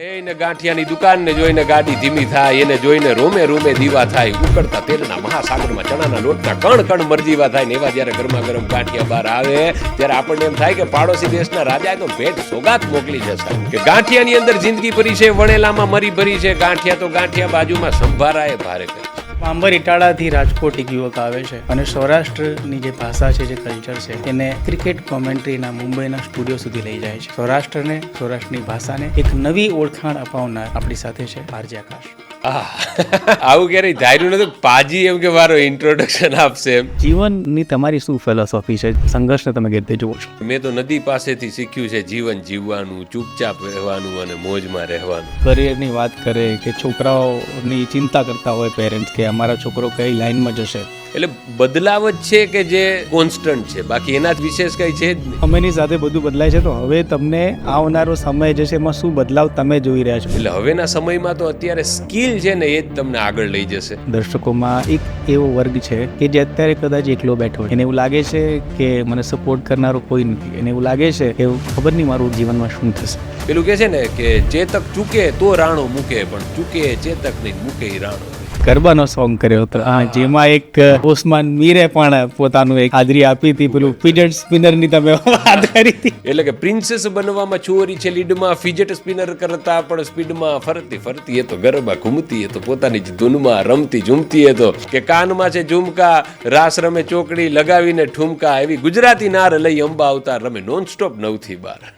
એને ગાંઠિયાની દુકાનને જોઈને ગાડી ધીમી થાય, એને જોઈને રોમે રોમે દીવા થાય, ઉકળતા તેલના મહાસાગરમાં ચણાના લોટના કણ કણ મરજીવા થાય ને એવા જ્યારે ગરમા ગરમ ગાંઠિયા બહાર આવે ત્યારે આપણને એમ થાય કે પાડોશી દેશના રાજાએ તો ભેટ સોગાત મોકલી છે સાહેબ, કે ગાંઠિયાની અંદર જિંદગી ભરી છે, વણેલામાં મરી ભરી છે, ગાંઠિયા તો ગાંઠિયા બાજુમાં સંભારાએ ભારે કરી. પાંબર ઇટાળાથી રાજકોટ એક યુવક આવે છે અને સૌરાષ્ટ્રની જે ભાષા છે, જે કલ્ચર છે, એને ક્રિકેટ કોમેન્ટ્રીના મુંબઈના સ્ટુડિયો સુધી લઈ જાય છે. સૌરાષ્ટ્રને, સૌરાષ્ટ્રની ભાષાને એક નવી ઓળખાણ અપાવનાર આપણી સાથે છે આરજે આકાશ. આવું ક્યારેય ધાર્યું નતું પાજી એમ કે મારો ઇન્ટ્રોડક્શન આપશે એમ. જીવનની તમારી શું ફિલોસોફી છે? સંઘર્ષને તમે કેવી રીતે જુઓ છો? મેં તો નદી પાસેથી શીખ્યું છે જીવન જીવવાનું, ચૂપચાપ રહેવાનું અને મોજમાં રહેવાનું. કરિયરની વાત કરે કે છોકરાઓની ચિંતા કરતા હોય પેરેન્ટ્સ કે અમારા છોકરો કઈ લાઈનમાં જશે, એટલે બદલાવ જ છે કે જે કોન્સ્ટન્ટ છે, બાકી એના વિશેષ કઈ છે જ નહીં. સમયની સાથે બધું બદલાય છે, તો હવે તમને આવનારો સમય જે છે એમાં શું બદલાવ તમે જોઈ રહ્યા છો? એટલે હવેના સમયમાં તો અત્યારે સ્કિલ છે ને એ જ તમને આગળ લઈ જશે. દર્શકોમાં એક એવો વર્ગ છે કે જે અત્યારે કદાચ એકલો બેઠો હોય, એને એવું લાગે છે કે મને સપોર્ટ કરનારો કોઈ નથી, એને એવું લાગે છે કે ખબર નહીં મારું જીવનમાં શું થશે. પેલું કે છે ને કે ચેતક ચૂકે તો રાણો મૂકે, પણ ચૂકે ચેતક નહીં, મૂકે રાણો. ગરબાનો સોંગ કર્યો હતો, જેમાં એક ઓસમાન મીરે પણ પોતાનું એક હાજરી આપી હતી. પેલું ફિજેટ સ્પિનરની તમે વાત કરી હતી, એટલે કે પ્રિન્સેસ બનવામાં ચોરી છે લીડમાં, ફિજેટ સ્પિનર કરતા પણ સ્પીડમાં ફરતી ફરતી એ તો ગરબા ઘૂમતી, એ તો પોતાની જ ધૂનમાં રમતી ઝૂમતી, એ તો કે કાનમાં છે ઝુમકા, રાસ રમે ચોકડી લગાવીને ઠુમકા, એવી ગુજરાતી નાર લઈ અંબા અવતાર રમે નોનસ્ટોપ 9 થી 12.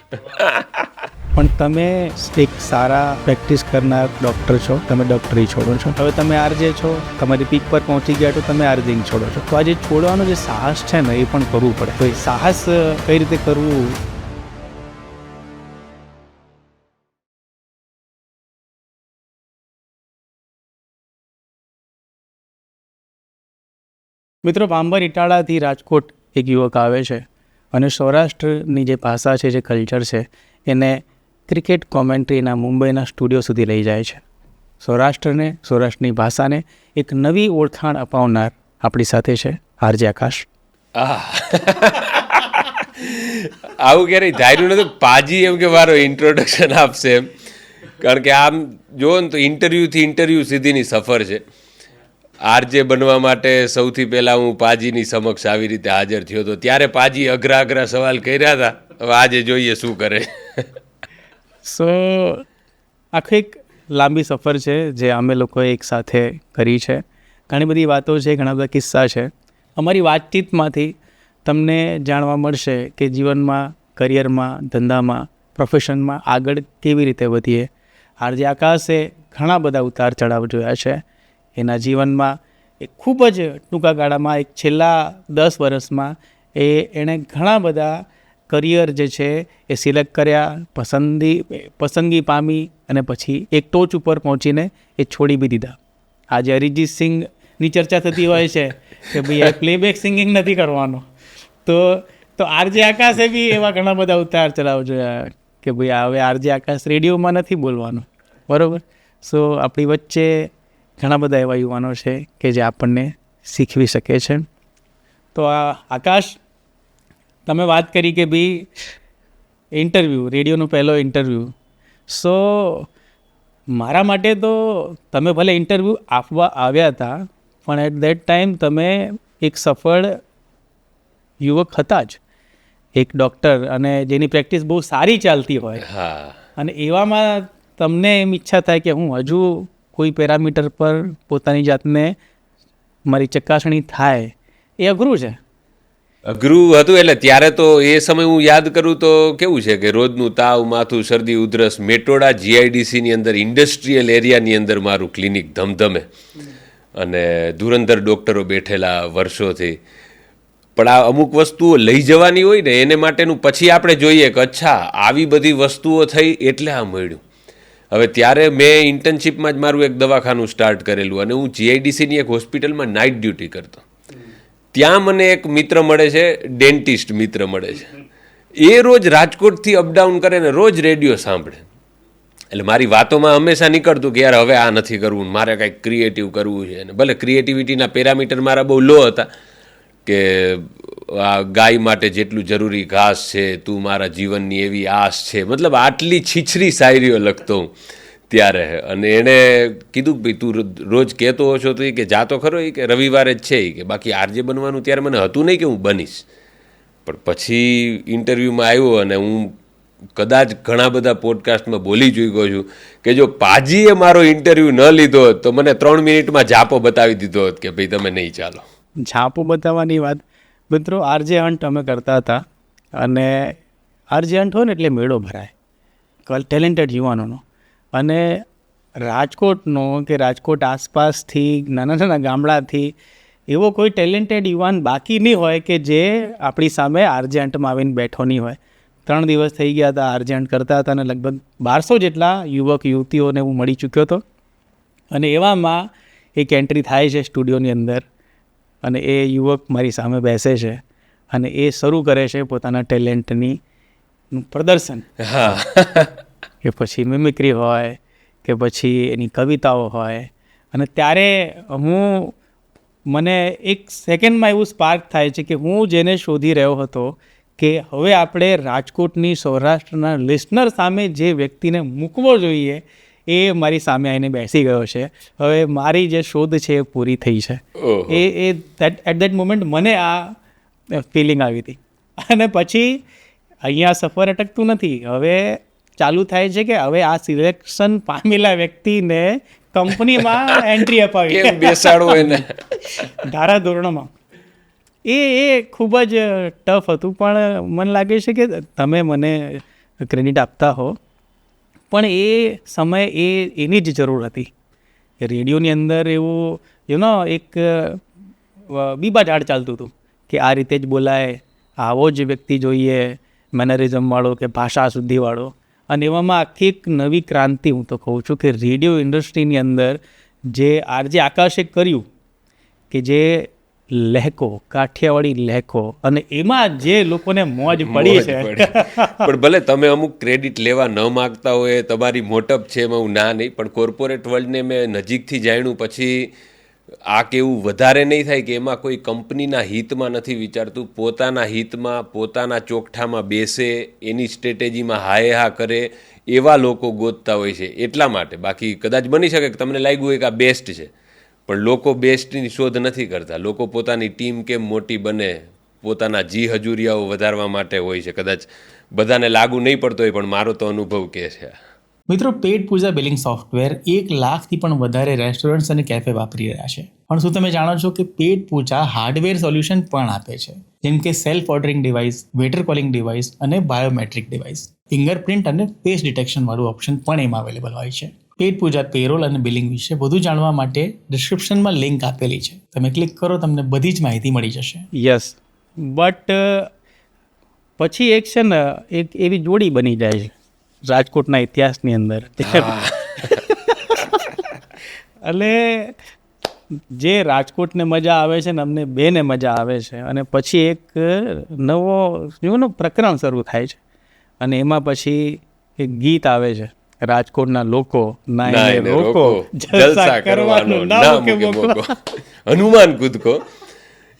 પણ તમે એક સારા પ્રેક્ટિસ કરનાર ડૉક્ટર છો, તમે ડૉક્ટરી છોડો છો, હવે તમે આરજે છો, તમારી પીક પર પહોંચી ગયા તો તમે આરજેઇંગ છોડો છો. તો આ જે છોડવાનો જે સાહસ છે ને એ પણ કરવું પડે. તો એ સાહસ કઈ રીતે કરવું? મિત્રો, પાંબર ઇટાળાથી રાજકોટ એક યુવક આવે છે અને સૌરાષ્ટ્રની જે ભાષા છે, જે કલ્ચર છે, એને ક્રિકેટ કોમેન્ટ્રીના મુંબઈના સ્ટુડિયો સુધી લઈ જાય છે. સૌરાષ્ટ્રને, સૌરાષ્ટ્રની ભાષાને એક નવી ઓળખાણ અપાવનાર આપણી સાથે છે આરજે આકાશ. આવું ક્યારેય ધાર્યું નતું પાજી એમ કે મારો ઇન્ટ્રોડક્શન આપશે એમ, કારણ કે આમ જુઓ ને તો ઇન્ટરવ્યૂથી ઇન્ટરવ્યૂ સુધીની સફર છે. આરજે બનવા માટે સૌથી પહેલાં હું પાજીની સમક્ષ આવી રીતે હાજર થયો હતો, ત્યારે પાજી અઘરા અઘરા સવાલ કર્યા હતા. હવે આજે જોઈએ શું કરે. સો આખી એક લાંબી સફર છે જે અમે લોકોએ એક સાથે કરી છે. ઘણી બધી વાતો છે, ઘણા બધા કિસ્સા છે. અમારી વાતચીતમાંથી તમને જાણવા મળશે કે જીવનમાં, કરિયરમાં, ધંધામાં, પ્રોફેશનમાં આગળ કેવી રીતે વધીએ. આરજે આકાશે ઘણા બધા ઉતાર ચઢાવ જોયા છે એના જીવનમાં. એક ખૂબ જ ટૂંકા ગાળામાં, એક છેલ્લા 10 વર્ષમાં એણે ઘણા બધા કરિયર જે છે એ સિલેક્ટ કર્યા, પસંદગી પામી અને પછી એક ટોચ ઉપર પહોંચીને એ છોડી બી દીધા. આજે અરિજીત સિંઘની ચર્ચા થતી હોય છે કે ભાઈ એ પ્લેબેક સિંગિંગ નથી કરવાનો, તો આરજે આકાશે બી એવા ઘણા બધા ઉતાર ચઢાવ જોયા કે ભાઈ હવે આરજે આકાશ રેડિયોમાં નથી બોલવાનું, બરાબર. સો આપણી વચ્ચે ઘણા બધા એવા યુવાનો છે કે જે આપણને શીખવી શકે છે. તો આ આકાશ, તમે વાત કરી કે ભાઈ ઇન્ટરવ્યૂ, રેડિયોનો પહેલો ઇન્ટરવ્યૂ. સો મારા માટે તો તમે ભલે ઇન્ટરવ્યૂ આપવા આવ્યા હતા, પણ એટ દેટ ટાઈમ તમે એક સફળ યુવક હતા જ, એક ડૉક્ટર, અને જેની પ્રેક્ટિસ બહુ સારી ચાલતી હોય, અને એવામાં તમને એમ ઈચ્છા થાય કે હું હજુ કોઈ પેરામીટર પર પોતાની જાતને મારી ચકાસણી થાય. એ અઘરું છે. અઘરું હતું. એટલે ત્યારે તો એ સમય હું યાદ કરું તો કેવું છે કે રોજનું તાવ, માથું, શરદી, ઉધરસ, મેટોડા GIDCની અંદર ઇન્ડસ્ટ્રીયલ એરિયાની અંદર મારું ક્લિનિક ધમધમે, અને ધુરંધર ડૉક્ટરો બેઠેલા વર્ષોથી. પણ આ અમુક વસ્તુઓ લઈ જવાની હોય ને એને માટેનું પછી આપણે જોઈએ કે અચ્છા આવી બધી વસ્તુઓ થઈ એટલે આ મળ્યું. હવે ત્યારે મેં ઇન્ટર્નશીપમાં જ મારું એક દવાખાનું સ્ટાર્ટ કરેલું, અને હું GIDCની એક હોસ્પિટલમાં નાઇટ ડ્યુટી કરતો. ત્યાં મને એક મિત્ર મળે છે, ડેન્ટિસ્ટ મિત્ર મળે છે. એ રોજ રાજકોટથી અપડાઉન કરે ને રોજ રેડિયો સાંભળે. એટલે મારી વાતોમાં હંમેશા નીકળતું કે યાર હવે આ નથી કરવું, મારે કાંઈક ક્રિએટિવ કરવું છે. અને ભલે ક્રિએટિવિટીના પેરામીટર મારા બહુ લો હતા, કે આ ગાય માટે જેટલું જરૂરી ઘાસ છે, તું મારા જીવનની એવી આશ છે, મતલબ આટલી છીછરી શાયરીઓ લખતો હું ત્યારે. અને એણે કીધું કે ભાઈ તું રોજ કહેતો હશો તો એ કે જાતો ખરો એ કે રવિવારે જ છે એ કે બાકી આરજે બનવાનું ત્યારે મને હતું નહીં કે હું બનીશ. પણ પછી ઇન્ટરવ્યૂમાં આવ્યો અને હું કદાચ ઘણા બધા પોડકાસ્ટમાં બોલી ચૂક્યો છું કે જો પાજીએ મારો ઇન્ટરવ્યૂ ન લીધો હોત તો મને 3 મિનિટમાં જાપો બતાવી દીધો હોત કે ભાઈ તમે નહીં ચાલો. ઝાપો બતાવવાની વાત મિત્રો, આરજે હન્ટ અમે કરતા હતા અને આરજે હન્ટ હોય ને એટલે મેળો ભરાય ટેલેન્ટેડ યુવાનોનો. અને રાજકોટનો કે રાજકોટ આસપાસથી નાના નાના ગામડાથી એવો કોઈ ટેલેન્ટેડ યુવાન બાકી નહીં હોય કે જે આપણી સામે આરજે હન્ટમાં આવીને બેઠો નહીં હોય. 3 દિવસ થઈ ગયા હતા આરજે હન્ટ કરતા હતા અને લગભગ 1200 જેટલા યુવક યુવતીઓને હું મળી ચૂક્યો હતો. અને એવામાં એક એન્ટ્રી થાય છે સ્ટુડિયોની અંદર અને એ યુવક મારી સામે બેસે છે અને એ શરૂ કરે છે પોતાના ટેલેન્ટની પ્રદર્શન. કે પછી મિમિક્રી હોય કે પછી એની કવિતાઓ હોય. અને ત્યારે મને એક સેકન્ડમાં એવું સ્પાર્ક થાય છે કે હું જેને શોધી રહ્યો હતો કે હવે આપણે રાજકોટની સૌરાષ્ટ્રના લિસનર સામે જે વ્યક્તિને મૂકવો જોઈએ એ મારી સામે આવીને બેસી ગયો છે. હવે મારી જે શોધ છે એ પૂરી થઈ છે. એટ દેટ મોમેન્ટ મને આ ફિલિંગ આવી હતી. અને પછી અહીંયા સફર અટકતું નથી. હવે ચાલુ થાય છે કે હવે આ સિલેક્શન પામેલા વ્યક્તિને કંપનીમાં એન્ટ્રી અપાવી બેસાડવો એને ધારા ધોરણોમાં. એ ખૂબ જ ટફ હતું. પણ મને લાગે છે કે તમે મને ક્રેડિટ આપતા હો પણ એ સમયે એની જ જરૂર હતી. રેડિયોની અંદર એવું એક બીબા ઝાડ ચાલતું હતું કે આ રીતે જ બોલાય, આવો જ વ્યક્તિ જોઈએ, મેનરિઝમવાળો કે ભાષા શુદ્ધિવાળો. અને એવામાં આખી એક નવી ક્રાંતિ હું તો કહું છું કે રેડિયો ઇન્ડસ્ટ્રીની અંદર જે આરજે આકાશે કર્યું કે જે લહેકો, કાઠિયાવાડી લહેકો, અને એમાં જે લોકોને મોજ પડી છે. પણ ભલે તમે અમુક ક્રેડિટ લેવા ન માગતા હોય, તમારી મોટપ છે એમાં હું ના નહીં, પણ કોર્પોરેટ વર્લ્ડને મેં નજીકથી જાણ્યું પછી આ કેવું વધારે નહીં થાય કે એમાં કોઈ કંપનીના હિતમાં નથી વિચારતું, પોતાના હિતમાં પોતાના ચોકઠામાં બેસે, એની સ્ટ્રેટેજીમાં હાય હા કરે એવા લોકો ગોતતા હોય છે. એટલા માટે બાકી કદાચ બની શકે કે તમને લાગ્યું હોય કે આ બેસ્ટ છે, પણ લોકો બેસ્ટની શોધ નથી કરતા. લોકો પોતાની ટીમ કેમ મોટી બને, પોતાના જી હજુરિયાઓ વધારવા માટે હોય છે. કદાચ બધાને લાગુ નહીં પડતો હોય પણ મારો તો અનુભવ કહે છે. મિત્રો, પેટ પૂજા બિલિંગ સોફ્ટવેર 1 લાખથી પણ વધારે રેસ્ટોરન્ટ્સ અને કેફે વાપરી રહ્યા છે. પણ શું તમે જાણો છો કે પેટ પૂજા હાર્ડવેર સોલ્યુશન પણ આપે છે, જેમ કે self ordering device, waiter calling device અને બાયોમેટ્રિક ડિવાઇસ. ફિંગરપ્રિન્ટ અને ફેસ ડિટેક્શન વાળું ઓપ્શન પણ એમાં અવેલેબલ હોય છે. પેટ પૂજા પેરોલ અને બિલિંગ વિશે વધુ જાણવા માટે ડિસ્ક્રિપ્શનમાં લિંક આપેલી છે, તમે ક્લિક કરો, તમને બધી જ માહિતી મળી જશે. યસ, બટ પછી એક છે ને એક એવી જોડી બની જાય છે રાજકોટના ઇતિહાસની અંદર. એટલે જે રાજકોટને મજા આવે છે ને અમને બેને મજા આવે છે. અને પછી એક નવો પ્રકરણ શરૂ થાય છે અને એમાં પછી એક ગીત આવે છે, રાજકોટના લોકો નાઈને રોકો, જલસા કરવાનો ના મૂકે મોકો. હનુમાન કૂદકો.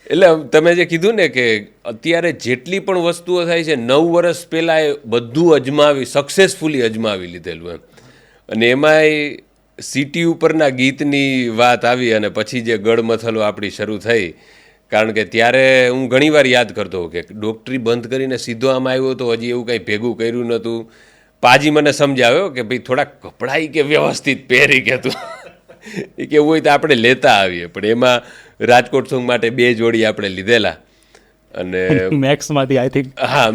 એટલે તમે જે કીધું ને કે અત્યારે જેટલી પણ વસ્તુઓ થાય છે 9 વર્ષ પહેલાં એ બધું સક્સેસફુલી અજમાવી લીધેલું એમ. અને એમાંય સિટી ઉપરના ગીતની વાત આવી અને પછી જે ગળમથલો આપણી શરૂ થઈ. કારણ કે ત્યારે હું ઘણીવાર યાદ કરતો કે ડોક્ટરી બંધ કરીને સીધો આમ આવ્યો તો હજી એવું કંઈ ભેગું કર્યું નહોતું. પાજી મને સમજાવ્યો કે ભાઈ થોડાક કપડાં કે વ્યવસ્થિત પહેરી કે તું એ કે એવું હોય તો આપણે લેતા આવીએ. પણ એમાં રાજકોટ સોંગ માટે 2 જોડી આપણે લીધેલા અને મેક્સમાંથી આઈ થિંક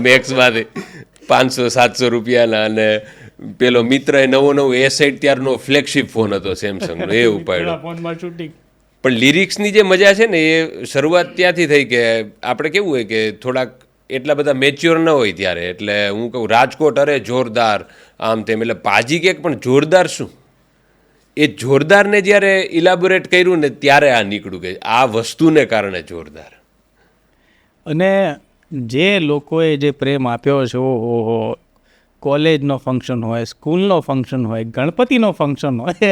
મેક્સમાંથી 500-700 રૂપિયાના. અને પેલો મિત્ર નવો A7 ત્યારનો ફ્લેગશિપ ફોન હતો સેમસંગનો, એ ઉપાડ્યો. પણ લિરિક્સની જે મજા છે ને એ શરૂઆત ત્યાંથી થઈ કે આપણે કેવું હોય કે થોડાક એટલા બધા મેચ્યોર ન હોય ત્યારે. એટલે હું કહું રાજકોટ અરે જોરદાર આમ તેમ. એટલે પાજી કે પણ જોરદાર શું, એ જોરદારને જ્યારે ઇલાબોરેટ કર્યું ને ત્યારે આ નીકળ્યું કે આ વસ્તુને કારણે જોરદાર. અને જે લોકોએ જે પ્રેમ આપ્યો છે, ઓહો, કોલેજનો ફંક્શન હોય, સ્કૂલનો ફંક્શન હોય, ગણપતિનો ફંક્શન હોય.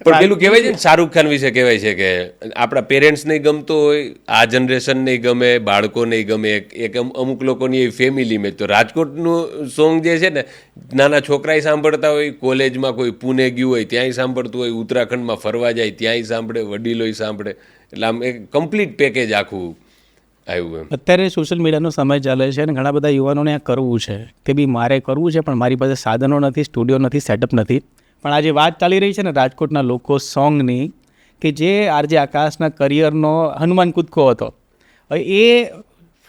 પણ પેલું કહેવાય છે ને, શાહરૂખ ખાન વિશે કહેવાય છે કે આપણા પેરેન્ટ્સ નહીં ગમતો હોય, આ જનરેશન નહીં ગમે, બાળકો નહીં ગમે, એક અમુક લોકોની એવી ફેમિલી મેં. તો રાજકોટનું સોંગ જે છે ને, નાના છોકરાએ સાંભળતા હોય, કોલેજમાં કોઈ પુણે ગયું હોય ત્યાંય સાંભળતું હોય, ઉત્તરાખંડમાં ફરવા જાય ત્યાંય સાંભળે, વડીલોય સાંભળે. એટલે આમ એક કમ્પ્લીટ પેકેજ આખું આવ્યું. એમ અત્યારે સોશિયલ મીડિયાનો સમય ચાલે છે અને ઘણા બધા યુવાનોને આ કરવું છે કે બી મારે કરવું છે, પણ મારી પાસે સાધનો નથી, સ્ટુડિયો નથી, સેટઅપ નથી. પણ આજે વાત ચાલી રહી છે ને રાજકોટના લોકો સોંગની, કે જે આરજે આકાશના કરિયરનો હનુમાન કૂદકો હતો. હવે એ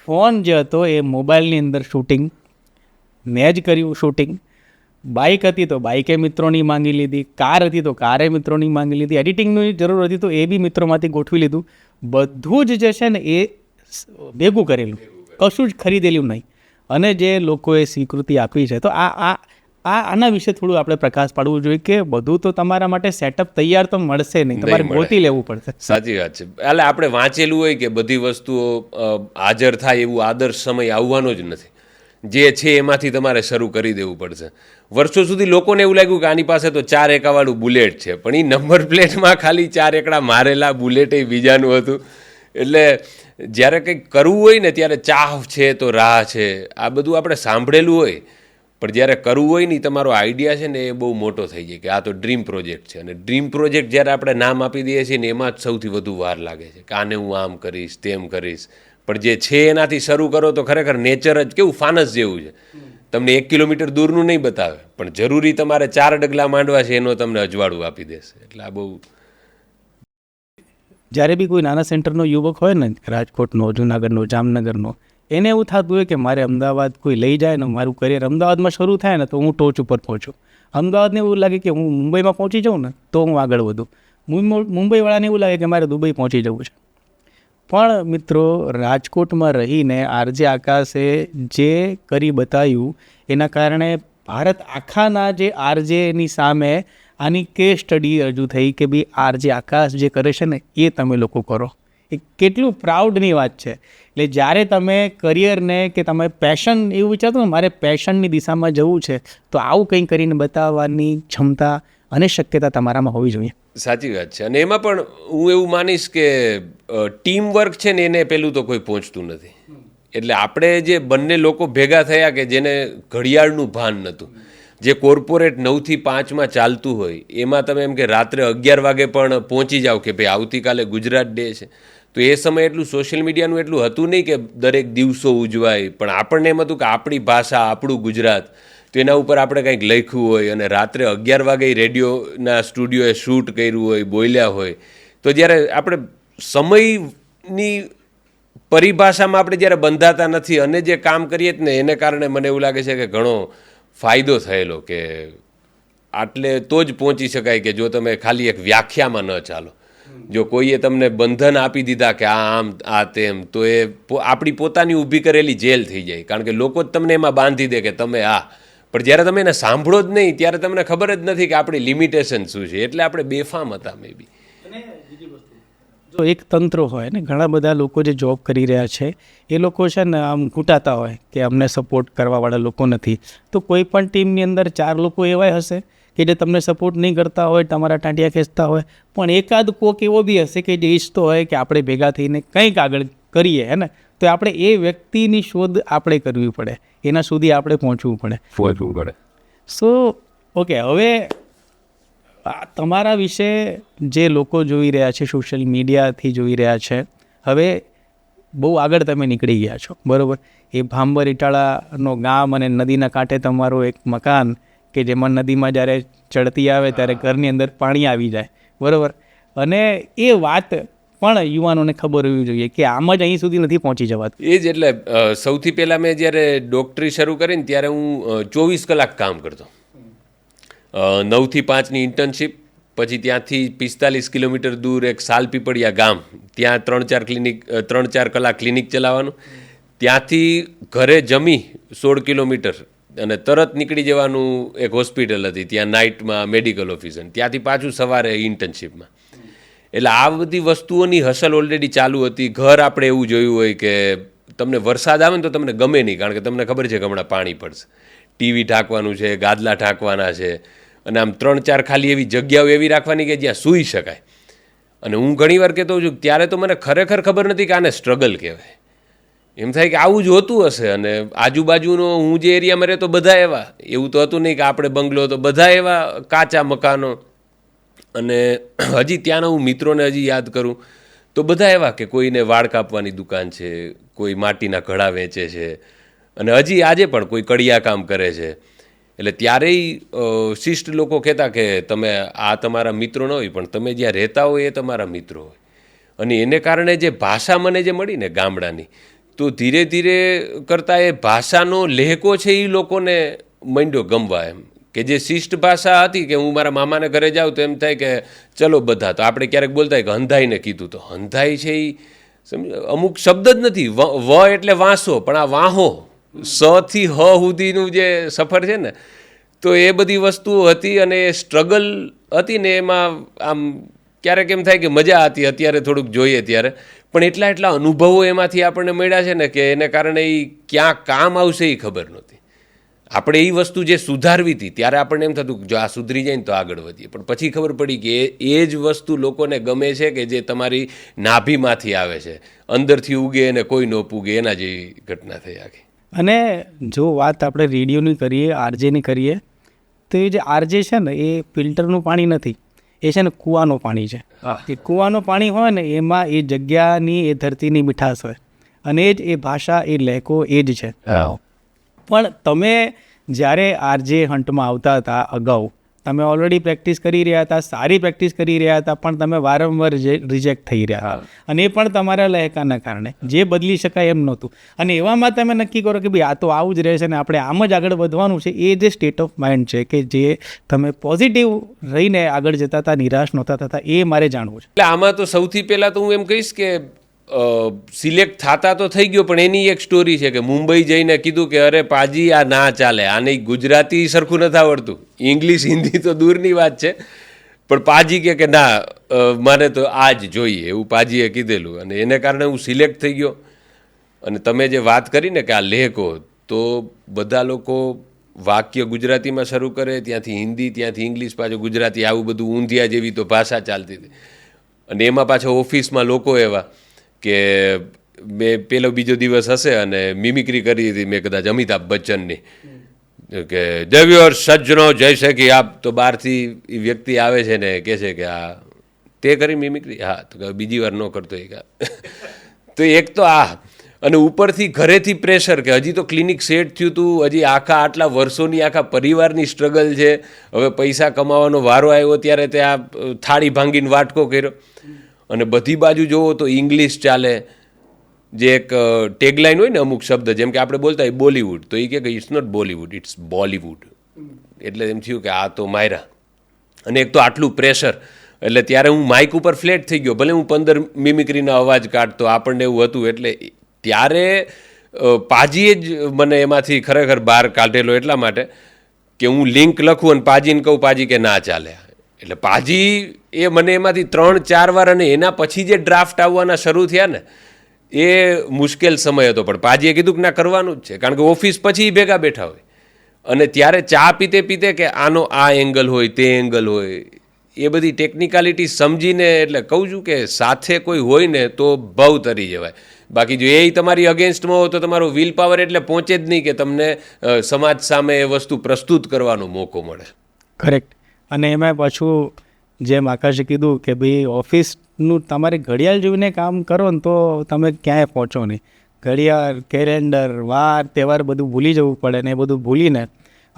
ફોન જે હતો એ મોબાઈલની અંદર શૂટિંગ, મેં જ કર્યું શૂટિંગ. બાઇક હતી તો બાઇકે મિત્રોની માંગી લીધી, કાર હતી તો કારે મિત્રોની માંગી લીધી, એડિટિંગની જરૂર હતી તો એ બી મિત્રોમાંથી ગોઠવી લીધું. બધું જ જે છે ને એ ભેગું કરેલું, કશું જ ખરીદેલું નહીં. અને જે લોકોએ સ્વીકૃતિ આપી છે, તો આના વિશે થોડું આપણે પ્રકાશ પાડવું જોઈએ કે બધું તો તમારા માટે સેટઅપ તૈયાર તો મળશે નહીં, તમારે ગોતી લેવું પડશે. સાચી વાત છે. એટલે આપણે વાંચેલું હોય કે બધી વસ્તુઓ હાજર થાય એવું આદર્શ સમય આવવાનો જ નથી. જે છે એમાંથી તમારે શરૂ કરી દેવું પડશે. વર્ષો સુધી લોકોને એવું લાગ્યું કે આની પાસે તો 4 એકાવાળું બુલેટ છે, પણ એ નંબર પ્લેટમાં ખાલી 4 એકડા મારેલા બુલેટ એ બીજાનું હતું. એટલે જ્યારે કંઈક કરવું હોય ને ત્યારે ચાહ છે તો રાહ છે, આ બધું આપણે સાંભળેલું હોય. પણ જ્યારે કરવું હોય ને તમારો આઈડિયા છે ને એ બહુ મોટો થઈ જાય કે આ તો ડ્રીમ પ્રોજેક્ટ છે. અને ડ્રીમ પ્રોજેક્ટ જ્યારે આપણે નામ આપી દઈએ છીએ ને એમાં જ સૌથી વધુ વાર લાગે છે કે આને હું આમ કરીશ, તેમ કરીશ. પણ જે છે એનાથી શરૂ કરો તો ખરેખર નેચર જ કેવું ફાનસ જેવું છે. તમને 1 કિલોમીટર દૂરનું નહીં બતાવે, પણ જરૂરી તમારે 4 ડગલા માંડવા છે એનો તમને અજવાળું આપી દેશે. એટલે આ બહુ. જ્યારે બી કોઈ નાના સેન્ટરનો યુવક હોય ને, રાજકોટનો, જુનાગઢનો, જામનગરનો, એને એવું થતું હોય કે મારે અમદાવાદ કોઈ લઈ જાય ને મારું કરિયર અમદાવાદમાં શરૂ થાય ને તો હું ટોચ ઉપર પહોંચું. અમદાવાદને એવું લાગે કે હું મુંબઈમાં પહોંચી જાઉં ને તો હું આગળ વધું. મુંબઈવાળાને એવું લાગે કે મારે દુબઈ પહોંચી જવું છે. પણ મિત્રો, રાજકોટમાં રહીને આરજે આકાશે જે કરી બતાવ્યું એના કારણે ભારત આખાના જે આરજેની સામે આની કેસ સ્ટડી રજૂ થઈ કે ભાઈ આરજે આકાશ જે કરે છે ને એ તમે લોકો કરો. એ કેટલું પ્રાઉડની વાત છે. એટલે જ્યારે તમે કરિયરને કે તમે પેશન એવું વિચારતો ને મારે પેશનની દિશામાં જવું છે, તો આવું કંઈ કરીને બતાવવાની ક્ષમતા અને શક્યતા તમારામાં હોવી જોઈએ. સાચી વાત છે. અને એમાં પણ હું એવું માનીશ કે ટીમ વર્ક છે ને એને પેલું તો કોઈ પહોંચતું નથી. એટલે આપણે જે બંને લોકો ભેગા થયા કે જેને ઘડિયાળનું ભાન નહોતું, જે કોર્પોરેટ 9 થી 5 ચાલતું હોય એમાં તમે એમ કે રાત્રે 11 વાગે પણ પહોંચી જાઓ કે ભાઈ આવતીકાલે ગુજરાત ડે છે. તો એ સમયે એટલું સોશિયલ મીડિયાનું એટલું હતું નહીં કે દરેક દિવસો ઉજવાય, પણ આપણને એમ હતું કે આપણી ભાષા, આપણું ગુજરાત, તો એના ઉપર આપણે કંઈક લખ્યું હોય અને રાત્રે 11 વાગે રેડિયોના સ્ટુડિયોએ શૂટ કર્યું હોય, બોલ્યા હોય. તો જ્યારે આપણે સમયની પરિભાષામાં આપણે જ્યારે બંધાતા નથી અને જે કામ કરીએ જ ને એને કારણે મને એવું લાગે છે કે ઘણો ફાયદો થયેલો કે આટલે તો જ પહોંચી શકાય કે જો તમે ખાલી એક વ્યાખ્યામાં ન ચાલો. જો કોઈએ તમને બંધન આપી દીધા કે આ આમ આ તેમ, તો એ આપણી પોતાની ઊભી કરેલી જેલ થઈ જાય. કારણ કે લોકો જ તમને એમાં બાંધી દે કે તમે આ, પણ જ્યારે તમે એને સાંભળો જ નહીં ત્યારે તમને ખબર જ નથી કે આપણી લિમિટેશન શું છે. એટલે આપણે બેફામ હતા મે બી. જો એક તંત્ર હોય ને, ઘણા બધા લોકો જે જોબ કરી રહ્યા છે એ લોકો છે ને આમ ઘૂંટાતા હોય કે અમને સપોર્ટ કરવાવાળા લોકો નથી, તો કોઈ પણ ટીમની અંદર 4 લોકો એવા હશે કે જે તમને સપોર્ટ નહીં કરતા હોય, તમારા ટાંટિયા ખેંચતા હોય, પણ એકાદ કોક એવો બી હશે કે જે ઈચ્છતો હોય કે આપણે ભેગા થઈને કંઈક આગળ કરીએ, હે ને. તો આપણે એ વ્યક્તિની શોધ આપણે કરવી પડે, એના સુધી આપણે પહોંચવું પડે. સો ઓકે, હવે તમારા વિશે જે લોકો જોઈ રહ્યા છે, સોશિયલ મીડિયાથી જોઈ રહ્યા છે, હવે બહુ આગળ તમે નીકળી ગયા છો, બરાબર. એ ભાંબર ઇટાળાનો ગામ અને નદીના કાંઠે તમારું એક મકાન કે જેમાં નદીમાં જ્યારે ચડતી આવે ત્યારે ઘરની અંદર પાણી આવી જાય, બરાબર. અને એ વાત પણ યુવાનોને ખબર હોવી જોઈએ કે આમ જ અહીં સુધી નથી પહોંચી જવાતું. એ જ એટલે સૌથી પહેલાં મેં જ્યારે ડૉક્ટરી શરૂ કરીને ત્યારે હું 24 કલાક કામ કરતો. 9 થી 5ની ઇન્ટર્નશીપ, પછી ત્યાંથી 45 કિલોમીટર દૂર એક સાલપીપળિયા ગામ, ત્યાં 3-4 કલાક ક્લિનિક ચલાવવાનું. ત્યાંથી ઘરે જમી 16 કિલોમીટર અને તરત નીકળી જવાનું એક હોસ્પિટલ હતી, ત્યાં નાઇટમાં મેડિકલ ઓફિસર, ત્યાંથી પાછું સવારે ઇન્ટર્નશીપમાં. એટલે આ બધી વસ્તુઓની હસલ ઓલરેડી ચાલુ હતી. ઘર આપણે એવું જોયું હોય કે તમને વરસાદ આવે ને તો તમને ગમે નહીં, કારણ કે તમને ખબર છે કે હમણાં પાણી પડશે. ટીવી ઢાંકવાનું છે, ગાદલા ઢાંકવાના છે, અને આમ 3-4 ખાલી એવી જગ્યાઓ એવી રાખવાની કે જ્યાં સૂઈ શકાય. અને હું ઘણીવાર કહેતો છું ત્યારે તો મને ખરેખર ખબર નથી કે આને સ્ટ્રગલ કહેવાય. એમ થાય કે આવું જ હોતું હશે. અને આજુબાજુનો હું જે એરિયામાં રહેતો બધા એવા, એવું તો હતું નહીં કે આપણે બંગલો, તો બધા એવા કાચા મકાનો. અને હજી ત્યાંના હું મિત્રોને હજી યાદ કરું તો બધા એવા કે કોઈને વાળ કાપવાની દુકાન છે, કોઈ માટીના ઘડા વેચે છે, અને હજી આજે પણ કોઈ કડિયા કામ કરે છે. એટલે ત્યારેય શિષ્ટ લોકો કહેતા કે તમે આ તમારા મિત્રો ન હોય, પણ તમે જ્યાં રહેતા હોય એ તમારા મિત્રો હોય. અને એને કારણે જે ભાષા મને જે મળી ને ગામડાની, તો ધીરે ધીરે કરતાં એ ભાષાનો લહેકો છે એ લોકોને મંડ્યો ગમવા. એમ કે જે શિષ્ટ ભાષા હતી કે હું મારા મામાને ઘરે જાઉં તો એમ થાય કે ચલો બધા, તો આપણે ક્યારેક બોલતા કે હંધાઈને કીધું, તો હંધાઈ છે એ અમુક શબ્દ જ નથી. વ એટલે વાંસો, પણ આ વાહો, સ થી હ સુધીનું જે સફર છે ને, તો એ બધી વસ્તુઓ હતી. અને એ સ્ટ્રગલ હતી ને એમાં આમ ક્યારેક એમ થાય કે મજા હતી અત્યારે થોડુંક જોઈએ ત્યારે, પણ એટલા અનુભવો એમાંથી આપણને મળ્યા છે ને કે એને કારણે એ ક્યાં કામ આવશે એ ખબર નહોતી. આપણે એ વસ્તુ જે સુધારવી હતી ત્યારે આપણને એમ થતું કે જો આ સુધરી જાય ને તો આગળ વધીએ, પણ પછી ખબર પડી કે એ જ વસ્તુ લોકોને ગમે છે કે જે તમારી નાભીમાંથી આવે છે, અંદરથી ઉગે અને કોઈ ન પૂગે, એના જેવી ઘટના થઈ આખી. અને જો વાત આપણે રેડિયોની કરીએ, આરજેની કરીએ, તો એ જે આરજે છે ને એ ફિલ્ટરનું પાણી નથી, એ છે ને કૂવાનું પાણી છે. એ કૂવાનું પાણી હોય ને એમાં એ જગ્યાની, એ ધરતીની મીઠાશ હોય, અને એ જ એ ભાષા, એ લહેકો એ જ છે. પણ તમે જ્યારે આરજે હન્ટમાં આવતા હતા અગાઉ, તમે ઓલરેડી પ્રેક્ટિસ કરી રહ્યા હતા, સારી પ્રેક્ટિસ કરી રહ્યા હતા, પણ તમે વારંવાર રિજેક્ટ થઈ રહ્યા હતા. અને એ પણ તમારા લહેકાના કારણે, જે બદલી શકાય એમ નહોતું. અને એવામાં તમે નક્કી કરો કે ભાઈ આ તો આવું જ રહેશે ને આપણે આમ જ આગળ વધવાનું છે. એ જે સ્ટેટ ઓફ માઇન્ડ છે કે જે તમે પોઝિટિવ રહીને આગળ જતા હતા, નિરાશ નહોતા થતા, એ મારે જાણવું છે. એટલે આમાં તો સૌથી પહેલાં તો હું એમ કહીશ કે સિલેક્ટ થતા તો થઈ ગયો, પણ એની એક સ્ટોરી છે કે મુંબઈ જઈને કીધું કે અરે પાજી આ ના ચાલે, આને ગુજરાતી સરખું નથી આવડતું, ઇંગ્લિશ હિન્દી તો દૂરની વાત છે, પણ પાજી કે ના મારે તો આ જ જોઈએ, એવું પાજીએ કીધેલું. અને એને કારણે હું સિલેક્ટ થઈ ગયો. અને તમે જે વાત કરી ને કે આ લહેકો, તો બધા લોકો વાક્ય ગુજરાતીમાં શરૂ કરે, ત્યાંથી હિન્દી, ત્યાંથી ઇંગ્લિશ, પાછું ગુજરાતી, આવું બધું ઊંધિયા જેવી તો ભાષા ચાલતી હતી. અને એમાં પાછા ઓફિસમાં લોકો એવા કે મેં પેલો બીજો દિવસ હશે અને મિમિક્રી કરી હતી મેં કદાચ અમિતાભ બચ્ચનની કે દેવ્યોર સજ્જનો જૈસે કે આપ, તો બહારથી એ વ્યક્તિ આવે છે ને કહે છે કે આ તે કરી મિમિક્રી, હા, તો બીજી વાર ન કરતો એ. તો એક તો આ, અને ઉપરથી ઘરેથી પ્રેશર કે હજી તો ક્લિનિક સેટ થયું હતું, હજી આટલા વર્ષોની આખા પરિવારની સ્ટ્રગલ છે, હવે પૈસા કમાવાનો વારો આવ્યો ત્યારે તે આ થાળી ભાંગીને વાટકો કર્યો. અને બધી બાજુ જોવો તો ઇંગ્લિશ ચાલે, જે એક ટેગલાઇન હોય ને અમુક શબ્દ, જેમ કે આપણે બોલતા હોય બોલિવૂડ, તો એ કે it's not Bollywood, it's Bollywood. એટલે એમ થયું કે આ તો માયરા. અને એક તો આટલું પ્રેશર, એટલે ત્યારે હું માઇક ઉપર ફ્લેટ થઈ ગયો. ભલે હું 15 મિમિક્રીના અવાજ કાઢતો, આપણને એવું હતું. એટલે ત્યારે પાજીએ જ મને એમાંથી ખરેખર બહાર કાઢેલો, એટલા માટે કે હું લિંક લખું અને પાજીને કહું, પાજી કે ના ચાલે. એટલે પાજી એ મને એમાંથી 3-4 વાર, અને એના પછી જે ડ્રાફ્ટ આવવાના શરૂ થયા ને એ મુશ્કેલ સમય હતો. પણ પાજીએ કીધું કે ના, કરવાનું જ છે, કારણ કે ઓફિસ પછી ભેગા બેઠા હોય. અને ત્યારે ચા પીતે પીતે કે આનો આ એંગલ હોય, તે એંગલ હોય, એ બધી ટેકનિકાલિટી સમજીને, એટલે કહું છું કે સાથે કોઈ હોય ને તો ભાવ તરી જવાય. બાકી જો એ તમારી અગેન્સ્ટમાં હોય તો તમારો વિલ પાવર એટલે પહોંચે જ નહીં કે તમને સમાજ સામે એ વસ્તુ પ્રસ્તુત કરવાનો મોકો મળે. કરેક્ટ. અને એમાં પાછું જેમ આકાશે કીધું કે ભાઈ ઓફિસનું તમારે ઘડિયાળ જોઈને કામ કરો ને તો તમે ક્યાંય પહોંચો નહીં. ઘડિયાળ, કેલેન્ડર, વાર, તહેવાર બધું ભૂલી જવું પડે. ને એ બધું ભૂલીને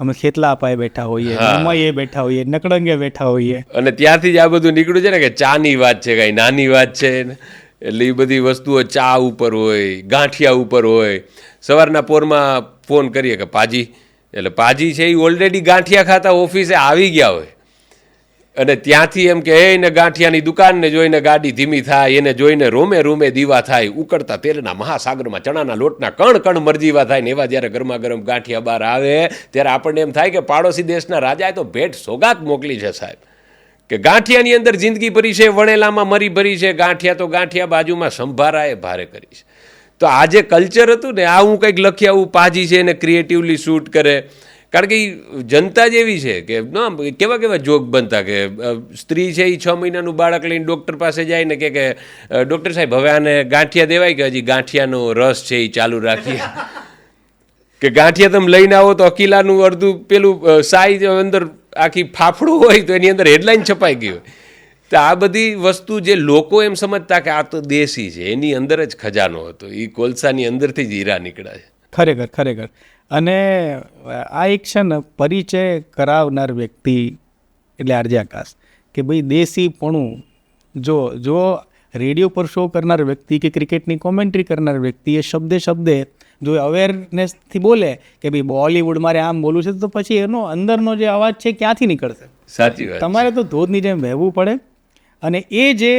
અમે ખેતલા અપાએ બેઠા હોઈએ, મમ્માઈએ બેઠા હોઈએ, નકડંગે બેઠા હોઈએ. અને ત્યાંથી જ આ બધું નીકળ્યું છે ને કે ચાની વાત છે, કાંઈ નાની વાત છે. એટલે એ બધી વસ્તુઓ ચા ઉપર હોય, ગાંઠિયા ઉપર હોય. સવારના પોરમાં ફોન કરીએ કે પાજી, એટલે પાજી છે એ ઓલરેડી ગાંઠિયા ખાતા ઓફિસે આવી ગયા હોય. અને ત્યાંથી એમ કે એને ગાંઠિયાની દુકાનને જોઈને ગાડી ધીમી થાય, એને જોઈને રોમે રોમે દીવા થાય, ઉકળતા તેલના મહાસાગરમાં ચણાના લોટના કણ કણ મરજીવા થાય. ને એવા જ્યારે ગરમા ગરમ ગાંઠિયા બહાર આવે ત્યારે આપણને એમ થાય કે પાડોશી દેશના રાજાએ તો ભેટ સોગાત મોકલી છે સાહેબ, કે ગાંઠિયાની અંદર જિંદગી ભરી છે, વણેલામાં મરી ભરી છે, ગાંઠિયા તો ગાંઠિયા, બાજુમાં સંભારાએ ભારે કરી છે. તો આ જે કલ્ચર હતું ને, આ હું કંઈક લખી આવું, પાજી છે એને ક્રિએટિવલી શૂટ કરે કારણ કે ઈ જનતા જ એવી છે કે કેવા કેવા જોક બનતા કે સ્ત્રી છે એ 6 મહિનાનું બાળક લઈને ડૉક્ટર પાસે જાય ને કે ડૉક્ટર સાહેબ હવે આને ગાંઠિયા દેવાય કે હજી ગાંઠિયાનો રસ છે એ ચાલુ રાખીએ કે ગાંઠિયા તમે લઈને આવો તો અકીલાનું અડધું પેલું સાઈ અંદર આખી ફાફડું હોય તો એની અંદર હેડલાઇન છપાઈ ગઈ હોય. તો આ બધી વસ્તુ જે લોકો એમ સમજતા કે આ તો દેશી છે, એની અંદર જ ખજાનો હતો. એ કોલસાની અંદરથી જ હીરા નીકળ્યા છે. ખરેખર. અને આ એક છે ને પરિચય કરાવનાર વ્યક્તિ એટલે આરજે આકાશ કે ભાઈ દેશીપણું જો રેડિયો પર શો કરનાર વ્યક્તિ કે ક્રિકેટની કોમેન્ટ્રી કરનાર વ્યક્તિ એ શબ્દે જો અવેરનેસથી બોલે કે ભાઈ બોલિવૂડ મારે આમ બોલવું છે તો પછી એનો અંદરનો જે અવાજ છે ક્યાંથી નીકળશે? સાચી વાત. તમારે તો ધોધની જેમ વહેવું પડે. અને એ જે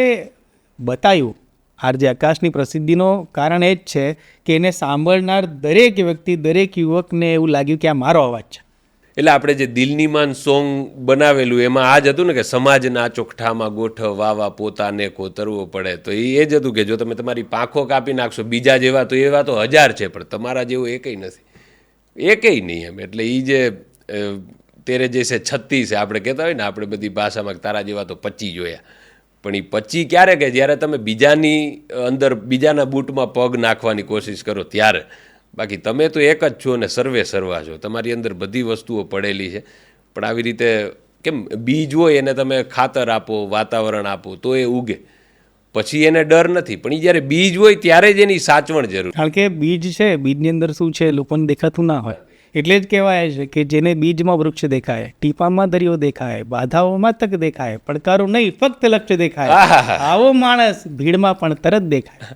બતાવ્યું આરજે આકાશની પ્રસિદ્ધિનો કારણ એ જ છે કે એને સાંભળનાર દરેક વ્યક્તિ, દરેક યુવકને એવું લાગ્યું કે આ મારો અવાજ છે. એટલે આપણે જે દિલની માન સોંગ બનાવેલું એમાં આ જ હતું ને કે સમાજના ચોકઠામાં ગોઠવ વાવા પોતાને કોતરવો પડે. તો એ જ હતું કે જો તમે તમારી પાંખો કાપી નાખશો બીજા જેવા તો એવા તો 1000 છે, પણ તમારા જેવું એકેય નથી, એકેય નહીં એમ. એટલે એ જે તેરે જૈસે 36 છે આપણે કહેતા હોય ને આપણે બધી ભાષામાં, તારા જેવા તો 25 જોયા. પણ એ 25 ક્યારે કે જ્યારે તમે બીજાની અંદર બીજાના બૂટમાં પગ નાખવાની કોશિશ કરો ત્યારે. બાકી તમે તો એક જ છો ને સર્વે સર્વા છો. તમારી અંદર બધી વસ્તુઓ પડેલી છે. પણ આવી રીતે કેમ બીજ હોય એને તમે ખાતર આપો, વાતાવરણ આપો તો એ ઉગે, પછી એને ડર નથી. પણ એ જ્યારે બીજ હોય ત્યારે જ એની સાચવણ જરૂર. કારણ કે બીજ છે, બીજની અંદર શું છે લોકોને દેખાતું ના હોય. એટલે જ કહેવાય છે કે જેને બીજમાં વૃક્ષ દેખાય, ટીપામાં દરિયો દેખાય, બાધાઓમાં તક દેખાય, પડકારો નહીં ફક્ત લક્ષ્ય દેખાય, આવો માણસ ભીડમાં પણ તરત દેખાય.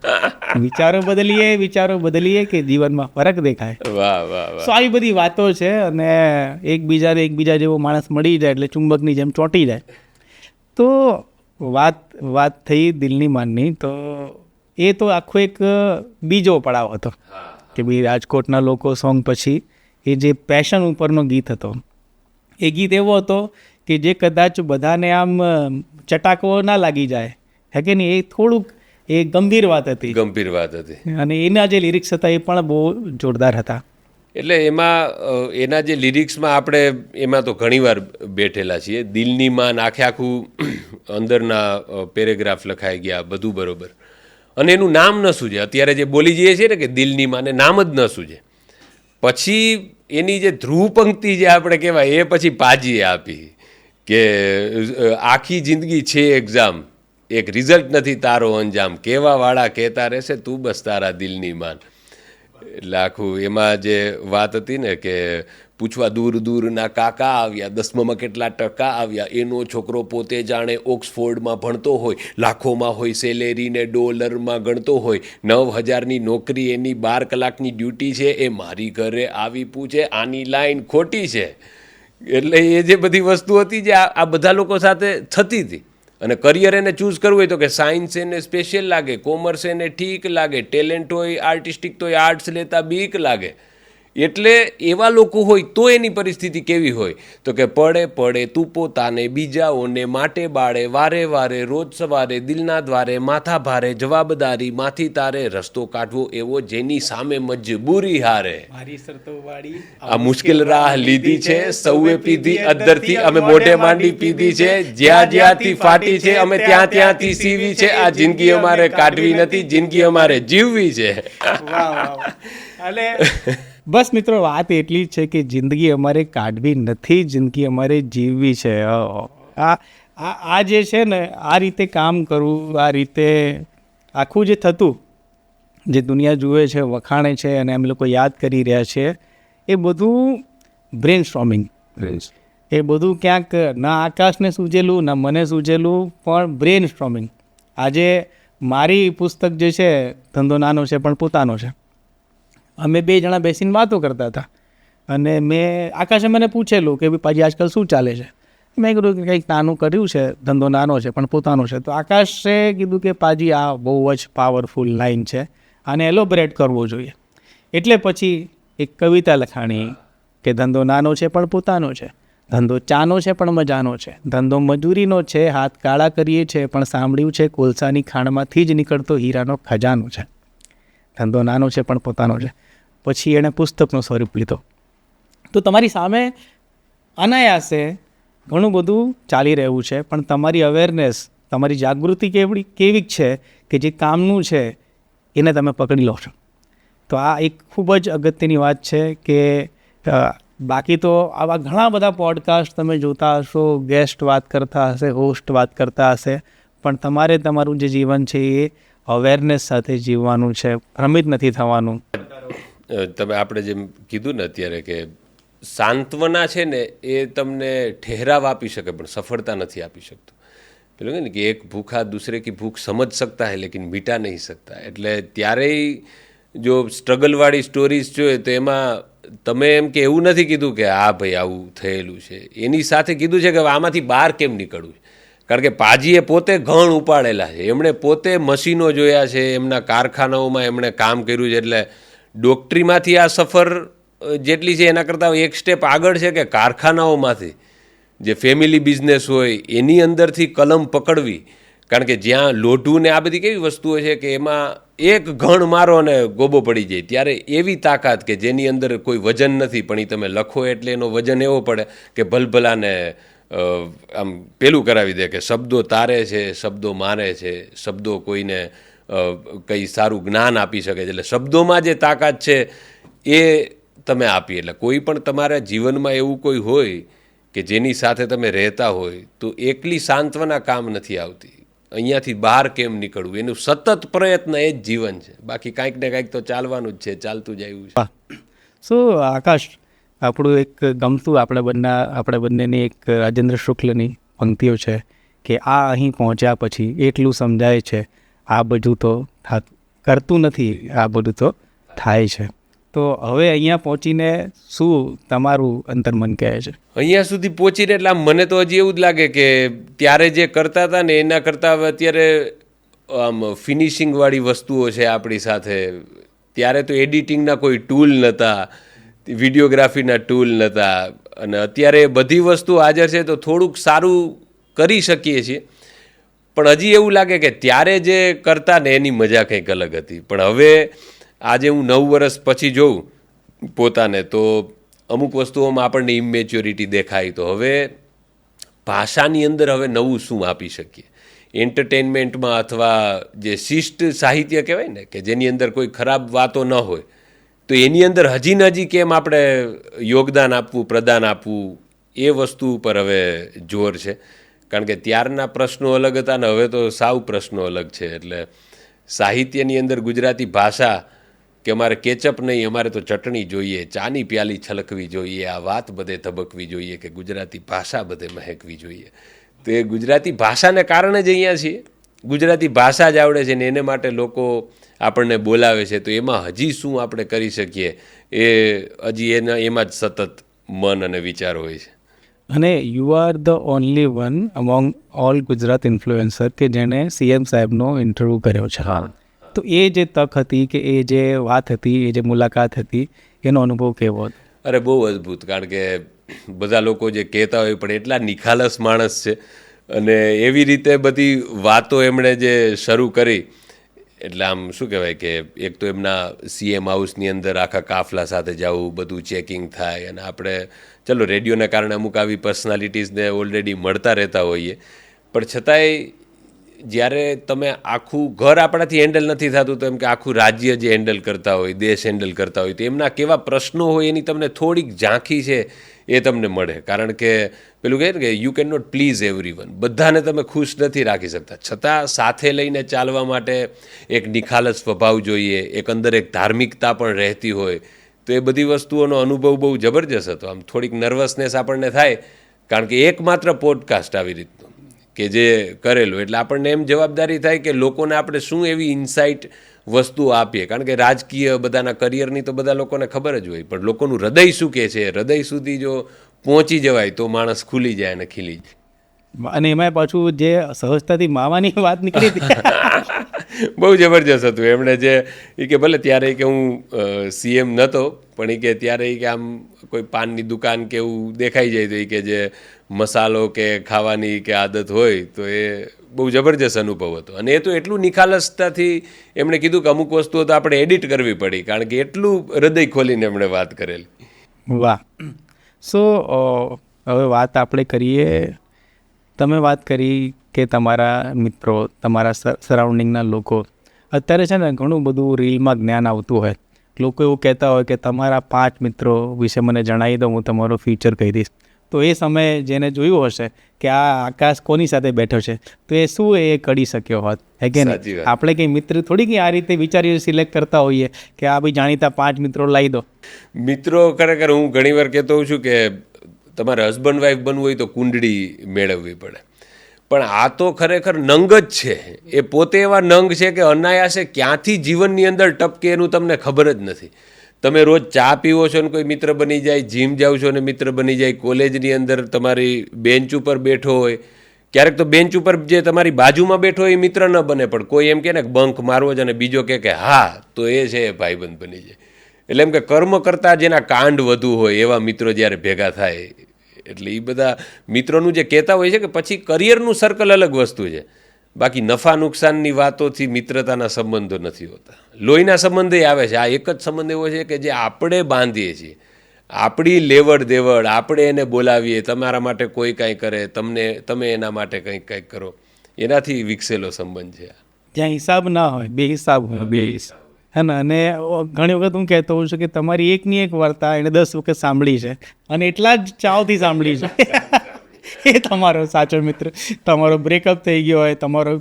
વિચારો બદલીએ કે જીવનમાં ફરક દેખાય. વાહ વાહ વાહ. સો આવી બધી વાતો છે. અને એકબીજા જેવો માણસ મળી જાય એટલે ચુંબકની જેમ ચોંટી જાય. તો વાત થઈ દિલની માનની. તો એ તો આખો એક બીજો પડાવ હતો કે ભાઈ રાજકોટના લોકો સોંગ પછી એ જે પેશન ઉપરનો ગીત હતો, એ ગીત એવો હતો કે જે કદાચ બધાને આમ ચટાકો ના લાગી જાય, હે કે નહીં? એ થોડુંક એ ગંભીર વાત હતી. અને એના જે લિરિક્સ હતા એ પણ બહુ જોરદાર હતા. એટલે એના જે લિરિક્સમાં આપણે એમાં તો ઘણીવાર બેઠેલા છીએ. દિલની માન આખું અંદરના પેરેગ્રાફ લખાઈ ગયા, બધું બરોબર. અને એનું નામ ન સૂજે. અત્યારે જે બોલી જઈએ છીએ ને કે દિલની માને નામ જ ન સૂજે. પછી એની જે ધ્રુવ પંક્તિ જે આપણે કહેવાય એ પછી પાજીએ આપી કે આખી જિંદગી છે એક્ઝામ, એક રિઝલ્ટ નથી તારો અંજામ, કહેવાવાળા કહેતા રહેશે તું બસ તારા દિલની માન. એટલે આખું એમાં જે વાત હતી ને કે પૂછવા દૂરના કાકા આવ્યા, 10મામાં કેટલા ટકા આવ્યા, એનો છોકરો પોતે જાણે ઓક્સફોર્ડમાં ભણતો હોય, લાખોમાં હોય સેલેરીને ડોલરમાં ગણતો હોય, 9000ની નોકરી એની 12 કલાકની ડ્યુટી છે, એ મારી ઘરે આવી પૂછે આની લાઈન ખોટી છે. એટલે એ જે બધી વસ્તુ હતી જે આ બધા લોકો સાથે થતી હતી. અને કરિયર એને ચૂઝ કરવું હોય તો કે સાયન્સ એને સ્પેશિયલ લાગે, કોમર્સ એને ઠીક લાગે, ટેલેન્ટ હોય આર્ટિસ્ટિક તો આર્ટ્સ લેતા બીક લાગે. એટલે એવા લોકો હોય તો એની પરિસ્થિતિ કેવી હોય તો કે પડે તું પોતાને બીજાઓને માટે બાળે, વારે વારે રોજ સવારે દિલના દ્વારે, માથા ભારે જવાબદારી માંથી તારે, રસ્તો કાઢવો એવો જેની સામે મજબૂરી હારે, આ મુશ્કેલ રાહ લીધી છે સૌએ પીધી અદ્ધરથી, અમે મોઢે માંડી પીધી છે, જ્યાંથી ફાટી છે અમે ત્યાંથી સીવી છે, આ જિંદગી અમારે કાઢવી નથી, જિંદગી અમારે જીવવી છે. બસ મિત્રો, વાત એટલી જ છે કે જિંદગી અમારે કાઢવી નથી, જિંદગી અમારે જીવવી છે. આ જે છે ને આ રીતે કામ કરવું, આ રીતે આખું જે થતું, જે દુનિયા જુએ છે, વખાણે છે અને એમ લોકો યાદ કરી રહ્યા છે, એ બધું બ્રેન સ્ટ્રોમિંગ. એ બધું ક્યાંક ના આકાશને સૂઝેલું ના મને સૂઝેલું, પણ બ્રેન સ્ટ્રોમિંગ. આજે મારી પુસ્તક જે છે ધંધો નાનો છે પણ પોતાનો છે, અમે 2 જણા બેસીને વાતો કરતા હતા અને આકાશે મને પૂછેલું કે ભાઈ પાજી આજકાલ શું ચાલે છે. મેં કીધું કે કંઈક નાનું કર્યું છે, ધંધો નાનો છે પણ પોતાનો છે. તો આકાશે કીધું કે પાજી આ બહુ જ પાવરફુલ લાઈન છે, આને એલોબરેટ કરવો જોઈએ. એટલે પછી એક કવિતા લખાણી કે ધંધો નાનો છે પણ પોતાનો છે, ધંધો ચાનો છે પણ મજાનો છે, ધંધો મજૂરીનો છે, હાથ કાળા કરીએ છે પણ સાંભળ્યું છે કોલસાની ખાણમાંથી જ નીકળતો હીરાનો ખજાનો છે. ધંધો નાનો છે પણ પોતાનો છે. પછી એણે પુસ્તકનો સ્વરૂપ લીધો તો તમારી સામે અનાયાસે ઘણું બધું ચાલી રહ્યું છે, પણ તમારી અવેરનેસ, તમારી જાગૃતિ કેવી છે કે જે કામનું છે એને તમે પકડી લો છો. તો આ એક ખૂબ જ અગત્યની વાત છે કે બાકી તો આવા ઘણા બધા પોડકાસ્ટ તમે જોતા હશો, ગેસ્ટ વાત કરતા હશે, હોસ્ટ વાત કરતા હશે, પણ તમારે તમારું જે જીવન છે એ અવેરનેસ સાથે જીવવાનું છે, ભ્રમિત નથી થવાનું. તમે આપણે જેમ કીધું ને અત્યારે કે સાંત્વના છે ને એ તમને ઠહેરાવ આપી શકે પણ સફળતા નથી આપી શકતું. પેલું કહે ને કે એક ભૂખા દૂસરે કી ભૂખ સમજ सकता है लेकिन मिटा नहीं सकता. એટલે ત્યારેય જો સ્ટ્રગલવાળી સ્ટોરીઝ જોઈએ તો એમાં તમે એમ કે એવું નથી કીધું કે હા ભાઈ આવું થયેલું છે, એની સાથે કીધું છે કે આમાંથી બહાર કેમ નીકળવું. કારણ કે પાજીએ પોતે ઘણ ઉપાડેલા છે, એમણે પોતે મશીનો જોયા છે, એમના કારખાનાઓમાં એમણે કામ કર્યું છે. એટલે ડોક્ટરીમાંથી આ સફર જેટલી છે એના કરતાં એક સ્ટેપ આગળ છે કે કારખાનાઓમાંથી જે ફેમિલી બિઝનેસ હોય એની અંદરથી કલમ પકડવી. કારણ કે જ્યાં લોઢું ને આ બધી કેવી વસ્તુઓ છે કે એમાં એક ઘણ મારો અને ગોબો પડી જાય, ત્યારે એવી તાકાત કે જેની અંદર કોઈ વજન નથી પણ એ તમે લખો એટલે એનો વજન એવો પડે કે ભલભલાને આમ પેલું કરાવી દે કે શબ્દો તારે છે, શબ્દો મારે છે, શબ્દો કોઈને કંઈ સારું જ્ઞાન આપી શકે છે. એટલે શબ્દોમાં જે તાકાત છે એ તમે આપી. એટલે કોઈ પણ તમારા જીવનમાં એવું કોઈ હોય કે જેની સાથે તમે રહેતા હોય તો એકલી સાંત્વના કામ નથી આવતી. અહીંયાથી બહાર કેમ નીકળવું એનું સતત પ્રયત્ન એ જ જીવન છે. બાકી કાંઈક ને કાંઈક તો ચાલવાનું જ છે, ચાલતું જ આવ્યું છે. સો આકાશ, આપણું એક ગમતું આપણે બંનેની એક રાજેન્દ્ર શુક્લની પંક્તિઓ છે કે આ અહીં પહોંચ્યા પછી એટલું સમજાય છે, આ બધું તો કરતું નથી, આ બધું તો થાય છે. તો હવે અહીંયા પહોંચીને શું તમારું અંતર્મન કહે છે? અહીંયા સુધી પહોંચીને એટલે આમ મને તો હજી એવું જ લાગે કે ત્યારે જે કરતા હતા ને એના કરતાં હવે અત્યારે આમ ફિનિશિંગવાળી વસ્તુઓ છે આપણી સાથે. ત્યારે તો એડિટિંગના કોઈ ટૂલ નહોતા, વિડીયોગ્રાફીના ટૂલ નહોતા, અને અત્યારે બધી વસ્તુ હાજર છે તો થોડુંક સારું કરી શકીએ છીએ. પણ હજી એવું લાગે કે ત્યારે જે કરતા ને એની મજા કંઈક અલગ હતી. પણ હવે આજે હું 9 વર્ષ પછી જોઉં પોતાને તો અમુક વસ્તુઓમાં આપણને ઇમેચ્યોરિટી દેખાય. તો હવે ભાષાની અંદર હવે નવું શું આપી શકીએ એન્ટરટેનમેન્ટમાં, અથવા જે શિષ્ટ સાહિત્ય કહેવાય ને કે જેની અંદર કોઈ ખરાબ વાતો ન હોય, તો એની અંદર હજી ને હજી કેમ આપણે યોગદાન આપવું, પ્રદાન આપવું, એ વસ્તુ ઉપર હવે જોર છે. કારણ કે ત્યારના પ્રશ્નો અલગ હતા ને હવે તો સાવ પ્રશ્નો અલગ છે. એટલે સાહિત્યની અંદર ગુજરાતી ભાષા કે અમારે કેચઅપ નહીં, અમારે તો ચટણી જોઈએ, ચાની પ્યાલી છલકવી જોઈએ, આ વાત બધે ધબકવી જોઈએ, કે ગુજરાતી ભાષા બધે મહેકવી જોઈએ. તો એ ગુજરાતી ભાષાને કારણે જ અહીંયા છીએ. ગુજરાતી ભાષા જ આવડે છે ને એને માટે લોકો આપણને બોલાવે છે. તો એમાં હજી શું આપણે કરી શકીએ એ હજી એમાં જ સતત મન અને વિચાર હોય છે. અને you are the only one among all Gujarat influencer કે જેણે CM સાહેબનો ઇન્ટરવ્યૂ કર્યો છે. તો એ જે તક હતી કે એ જે વાત હતી, એ જે મુલાકાત હતી, એનો અનુભવ કેવો હતો? અરે બહુ અદ્ભુત. કારણ કે બધા લોકો જે કહેતા હોય પણ એટલા નિખાલસ માણસ છે અને એવી રીતે બધી વાતો એમણે જે શરૂ કરી, એટલે આમ શું કહેવાય કે એક તો એમના CM હાઉસની અંદર આખા કાફલા સાથે જવું, બધું ચેકિંગ થાય, અને આપણે ચલો રેડિયોના કારણે અમુક આવી પર્સનાલિટીઝને ઓલરેડી મળતા રહેતા હોઈએ, પણ છતાંય જ્યારે તમે આખું ઘર આપણાથી હેન્ડલ નથી થતું તો એમ કે આખું રાજ્ય જે હેન્ડલ કરતા હોય, દેશ હેન્ડલ કરતા હોય, તો એમના કેવા પ્રશ્નો હોય એની તમને થોડીક ઝાંખી છે એ તમને મળે. કારણ કે પેલું કહે ને કે you can not please everyone, બધાને તમે ખુશ નથી રાખી શકતા, છતાં સાથે લઈને ચાલવા માટે એક નિખાલસ સ્વભાવ જોઈએ, એક અંદર એક ધાર્મિકતા પણ રહેતી હોય. તો એ બધી વસ્તુઓનો અનુભવ બહુ જબરજસ્ત હતો. આમ થોડીક નર્વસનેસ આપણને થાય કારણ કે એકમાત્ર પોડકાસ્ટ આવી રીતનું કે જે કરેલું, એટલે આપણને એમ જવાબદારી થાય કે લોકોને આપણે શું એવી ઇન્સાઇટ વસ્તુઓ આપીએ. કારણ કે રાજકીય બધાના કરિયરની તો બધા લોકોને ખબર જ હોય, પણ લોકોનું હૃદય શું કહે છે, હૃદય સુધી જો પહોંચી જવાય તો માણસ ખુલી જાય અને ખીલી જાય. અને એમાં પાછું જે સહજતાથી માવાની વાત નીકળી હતી બહુ જબરજસ્ત હતું. એમણે જે એ કે ભલે ત્યારે કે હું CM નહોતો, પણ એ કે ત્યારે કે આમ કોઈ પાનની દુકાન કે એવું દેખાઈ જાય તો એ કે જે મસાલો કે ખાવાની કે આદત હોય તો એ બહુ જબરજસ્ત અનુભવ હતો. અને એ તો એટલું નિખાલસતાથી એમણે કીધું કે અમુક વસ્તુઓ તો આપણે એડિટ કરવી પડી, કારણ કે એટલું હૃદય ખોલીને એમણે વાત કરેલી. વાહ. સો હવે વાત આપણે કરીએ, તમે વાત કરી કે તમારા મિત્રો, તમારા સરાઉન્ડિંગના લોકો, અત્યારે છે ને ઘણું બધું રીલમાં જ્ઞાન આવતું હોય, લોકો એવું કહેતા હોય કે તમારા 5 મિત્રો વિશે મને જણાવી દો, હું તમારો ફ્યુચર કહી દઈશ. તો એ સમયે જેને જોયું હશે કે આ આકાશ કોની સાથે બેઠો છે, તો એ શું એ કરી શક્યો હોત, હે કે સાચી નહીં? વાત. આપણે કંઈ મિત્ર થોડી કંઈ આ રીતે વિચારી સિલેક્ટ કરતા હોઈએ કે આ ભાઈ જાણીતા 5 મિત્રો લાવી દો. મિત્રો ખરેખર હું ઘણીવાર કહેતો હોઉં છું કે તમારે હસબન્ડ વાઈફ બનવું હોય તો કુંડળી મેળવવી પડે, પણ આ તો ખરેખર નંગ જ છે. એ પોતે એવા નંગ છે કે અનાયાસે ક્યાંથી જીવનની અંદર ટપકે એનું તમને ખબર જ નથી. તમે રોજ ચા પીવો છો ને કોઈ મિત્ર બની જાય, જીમ જાઓ છો ને મિત્ર બની જાય, કોલેજની અંદર તમારી બેન્ચ ઉપર બેઠો હોય, ક્યારેક તો બેન્ચ ઉપર જે તમારી બાજુમાં બેઠો હોય એ મિત્ર ન બને, પણ કોઈ એમ કહે ને બંક મારવો છે અને બીજો કહે કે હા, તો એ છે એ ભાઈબંધ બની જાય. એટલે એમ કે કર્મ કરતાં જેના કાંડ વધુ હોય એવા મિત્રો જ્યારે ભેગા થાય, એટલે એ બધા મિત્રોનું જે કહેતા હોય છે કે પછી કરિયરનું સર્કલ અલગ વસ્તુ છે, બાકી નફા નુકસાનની વાતોથી મિત્રતાના સંબંધો નથી હોતા. લોહીના સંબંધે આવે છે. આ એક જ સંબંધ એવો છે કે જે આપણે બાંધીએ છીએ, આપણી લેવડ દેવડ, આપણે એને બોલાવીએ, તમારા માટે કોઈ કાંઈ કરે, તમે એના માટે કંઈક કરો, એનાથી વિકસેલો સંબંધ છે. જ્યાં હિસાબ ના હોય, બે હિસાબ હોય, બે હિસાબ, હે ને? અને ઘણી વખત હું કહેતો હોઉં છું કે તમારી એકની એક વાર્તા એણે 10 વખત સાંભળી છે અને એટલા જ ચાવથી સાંભળી છે. એ તમારો સાચો મિત્ર. તમારો બ્રેકઅપ થઈ ગયો હોય,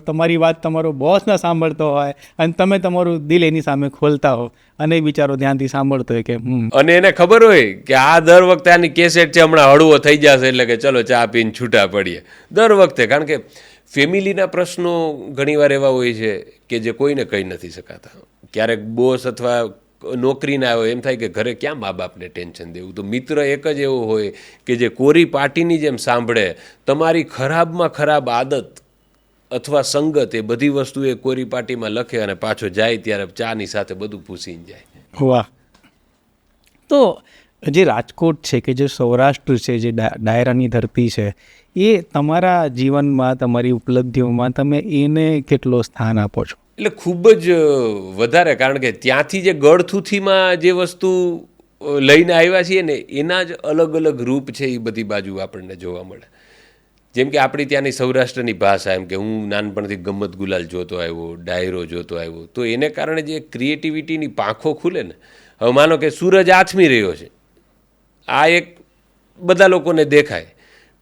તમારી વાત તમારો બોસ ના સાંભળતો હોય અને તમે તમારું દિલ એની સામે ખોલતા હો અને એ બિચારો ધ્યાનથી સાંભળતો હોય કે અને એને ખબર હોય કે આ દર વખતે આની કેસેટ છે, હમણાં હળવો થઈ જશે એટલે કે ચલો ચા પીને છૂટા પડીએ. દર વખતે, કારણ કે ફેમિલીના પ્રશ્નો ઘણીવાર એવા હોય છે કે જે કોઈને કહી નથી શકાતા. ક્યારેક બોસ અથવા નોકરીના હોય એમ થાય કે ઘરે ક્યાં મા બાપને ટેન્શન દેવું, તો મિત્ર એક જ એવો હોય કે જે કોરી પાટીની જેમ સાંભળે, તમારી ખરાબમાં ખરાબ આદત અથવા સંગત, એ બધી વસ્તુ એ કોરી પાટીમાં લખે અને પાછો જાય ત્યારે ચાની સાથે બધું ભૂસીને જાય. વાહ. તો જે રાજકોટ છે, કે જે સૌરાષ્ટ્ર છે, જે ડાયરાની ધરતી છે, એ તમારા જીવનમાં, તમારી ઉપલબ્ધિઓમાં તમે એને કેટલો સ્થાન આપો છો? એટલે ખૂબ જ વધારે, કારણ કે ત્યાંથી જે ગળથુથીમાં જે વસ્તુ લઈને આવ્યા છીએ ને એના જ અલગ અલગ રૂપ છે, એ બધી બાજુ આપણને જોવા મળે. જેમ કે આપણી ત્યાંની સૌરાષ્ટ્રની ભાષા, એમ કે હું નાનપણથી ગમ્મત ગુલાલ જોતો આવ્યો, ડાયરો જોતો આવ્યો, તો એને કારણે જે ક્રિએટિવિટીની પાંખો ખુલે ને, હવે માનો કે સૂરજ આથમી રહ્યો છે, આ એક બધા લોકોને દેખાય,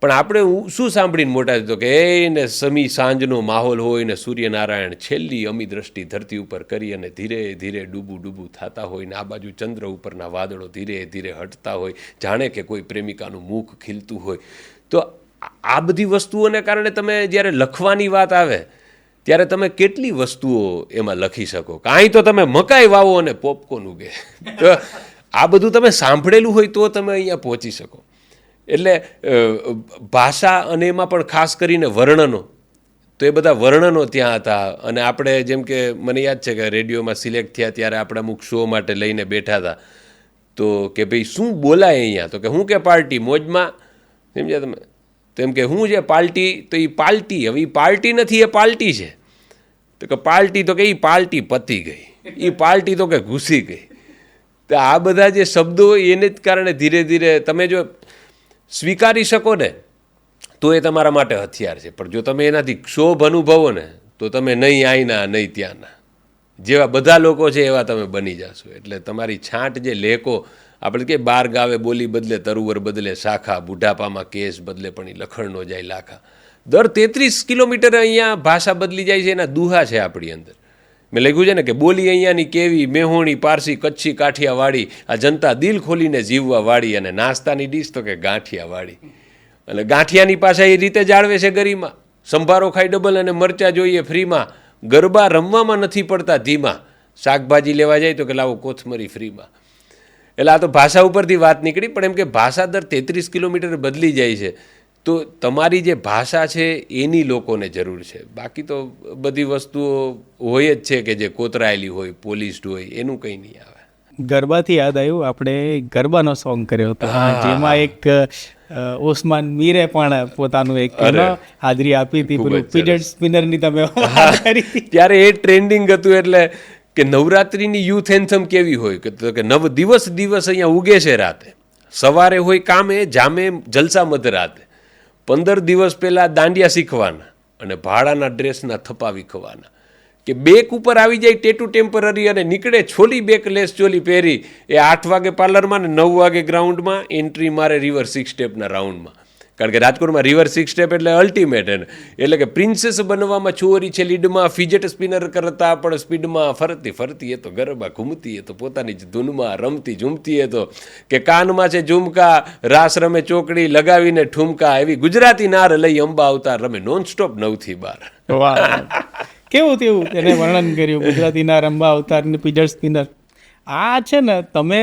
પણ આપણે શું સાંભળીને મોટા થતો કે એને સમી સાંજનો માહોલ હોય ને સૂર્યનારાયણ છેલ્લી અમી દ્રષ્ટિ ધરતી ઉપર કરી અને ધીરે ધીરે ડૂબું થતા હોય ને આ બાજુ ચંદ્ર ઉપરના વાદળો ધીરે ધીરે હટતા હોય, જાણે કે કોઈ પ્રેમિકાનું મુખ ખીલતું હોય. તો આ બધી વસ્તુઓને કારણે તમે જ્યારે લખવાની વાત આવે ત્યારે તમે કેટલી વસ્તુઓ એમાં લખી શકો. કાંઈ તો તમે મકાઈ વાવો અને પોપકોર્ન ઉગે, તો આ બધું તમે સાંભળેલું હોય તો તમે અહીંયા પહોંચી શકો. એટલે ભાષા અને એમાં પણ ખાસ કરીને વર્ણનો, તો એ બધા વર્ણનો ત્યાં હતા. અને આપણે જેમ કે મને યાદ છે કે રેડિયોમાં સિલેક્ટ થયા ત્યારે આપણે અમુક શો માટે લઈને બેઠા હતા, તો કે ભાઈ શું બોલાય અહીંયા, તો કે હું કે પાર્ટી મોજમાં, સમજ્યા તમે? તો એમ કે હું છે પાર્ટી, તો એ પાર્ટી, હવે એ પાર્ટી નથી, એ પાર્ટી છે. તો કે પાર્ટી, તો કે એ પાર્ટી પતી ગઈ, એ પાર્ટી તો કે ઘૂસી ગઈ. તો આ બધા જે શબ્દો એને જ કારણે ધીરે ધીરે તમે જો સ્વીકારી શકો ને તો એ તમારા માટે હથિયાર છે, પણ જો તમે એનાથી ક્ષોભ અનુભવો ને તો તમે નહીં આઈના નહીં ત્યાંના, જેવા બધા લોકો છે એવા તમે બની જશો. એટલે તમારી છાંટ જે લેકો, આપણે કે 12 ગાવે બોલી બદલે તરુવર બદલે શાખા, બુઢાપામાં કેસ બદલે પણ એ લખણ નો જાય લાખા. દર 33 કિલોમીટર અહીંયા ભાષા બદલી જાય છે, એના દુહા છે આપણી અંદર. મેં લખ્યું છે ને કે બોલી અહીંયાની કેવી, મેહોણી, પારસી, કચ્છી, કાઠિયાવાડી, આ જનતા દિલ ખોલીને જીવવા વાળી, અને નાસ્તાની ડીશ તો કે ગાંઠિયાવાડી. અને ગાંઠિયાની પાછા એ રીતે જાળવે છે ગરિમા, સંભારો ખાઈ ડબલ અને મરચા જોઈએ ફ્રીમાં, ગરબા રમવામાં નથી પડતા ધીમા, શાકભાજી લેવા જાય તો કે લાવો કોથમરી ફ્રીમાં. એટલે આ તો ભાષા ઉપરથી વાત નીકળી, પણ એમ કે ભાષા દર 33 કિલોમીટર બદલી જાય છે, તો તમારી જે ભાષા છે એની લોકોને જરૂર છે. બાકી તો બધી વસ્તુઓ હોય જ છે કે જે કોતરાયેલી હોય, પોલિશ્ડ હોય, એનું કંઈ નહીં આવે. ગરબાથી યાદ આવ્યું, આપણે ગરબાનો સોંગ કર્યો હતો જેમાં એક ઓસમાન મીરે પણ પોતાનું એક હાજરી આપી હતી, પેલું ફિડેટ સ્પિનરની તમે વાત કરી. ત્યારે એ ટ્રેન્ડિંગ હતું. એટલે કે નવરાત્રિની યુથ એન્થમ કેવી હોય કે નવ દિવસ અહીંયા ઉગે છે રાતે, સવારે હોય કામે, જામે જલસા મધરાતે, 15 દિવસ પહેલાં દાંડિયા શીખવાના અને ભાડાના ડ્રેસના થપ્પા વીખવાના, કે બેક ઉપર આવી જાય ટેટુ ટેમ્પરરી અને નીકળે છોલી બેક લેસ ચોલી પહેરી, એ 8 વાગે પાર્લરમાં ને 9 વાગે ગ્રાઉન્ડમાં એન્ટ્રી મારે રિવર 6 સ્ટેપના રાઉન્ડમાં. કારણ કે રાજકોટમાં રિવર 6 સ્ટેપ એટલે અલ્ટિમેટ એને, એટલે કે પ્રિન્સેસ બનવામાં છોરી છે લીડમાં, ફિજેટ સ્પિનર કરતા પણ સ્પીડમાં ફરતી ફરતી એ તો ગરબા ઘૂમતી એ તો પોતાની જ ધૂનમાં રમતી ઝૂમતી એ તો, કે કાનમાં છે ઝુમકા, રાસ રમે ચોકડી લગાવીને ઠુમકા, એવી ગુજરાતી નાર લઈ અંબા અવતાર રમે નોનસ્ટોપ 9 થી 12. વાહ, કેવું તેવું એને વર્ણન કર્યું ગુજરાતીના રંબા અવતારની પીજર સ્પિનર. આ છે ને, તમે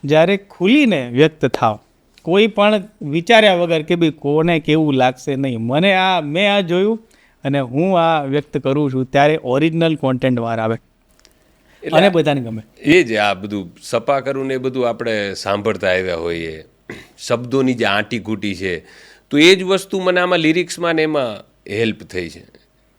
જ્યારે ખુલીને વ્યક્ત થાવ, કોઈ પણ વિચાર્યા વગર કે ભાઈ કોને કેવું લાગશે નહીં, મેં આ જોયું અને હું આ વ્યક્ત કરું છું, ત્યારે ઓરિજિનલ કોન્ટેન્ટ વાર આવે અને બધાને ગમે. એ જ આ બધું સપા કરું ને એ બધું આપણે સાંભળતા આવ્યા હોઈએ, શબ્દોની જે આંટી ઘૂંટી છે, તો એ જ વસ્તુ મને આમાં લિરિક્સમાં ને એમાં હેલ્પ થઈ છે.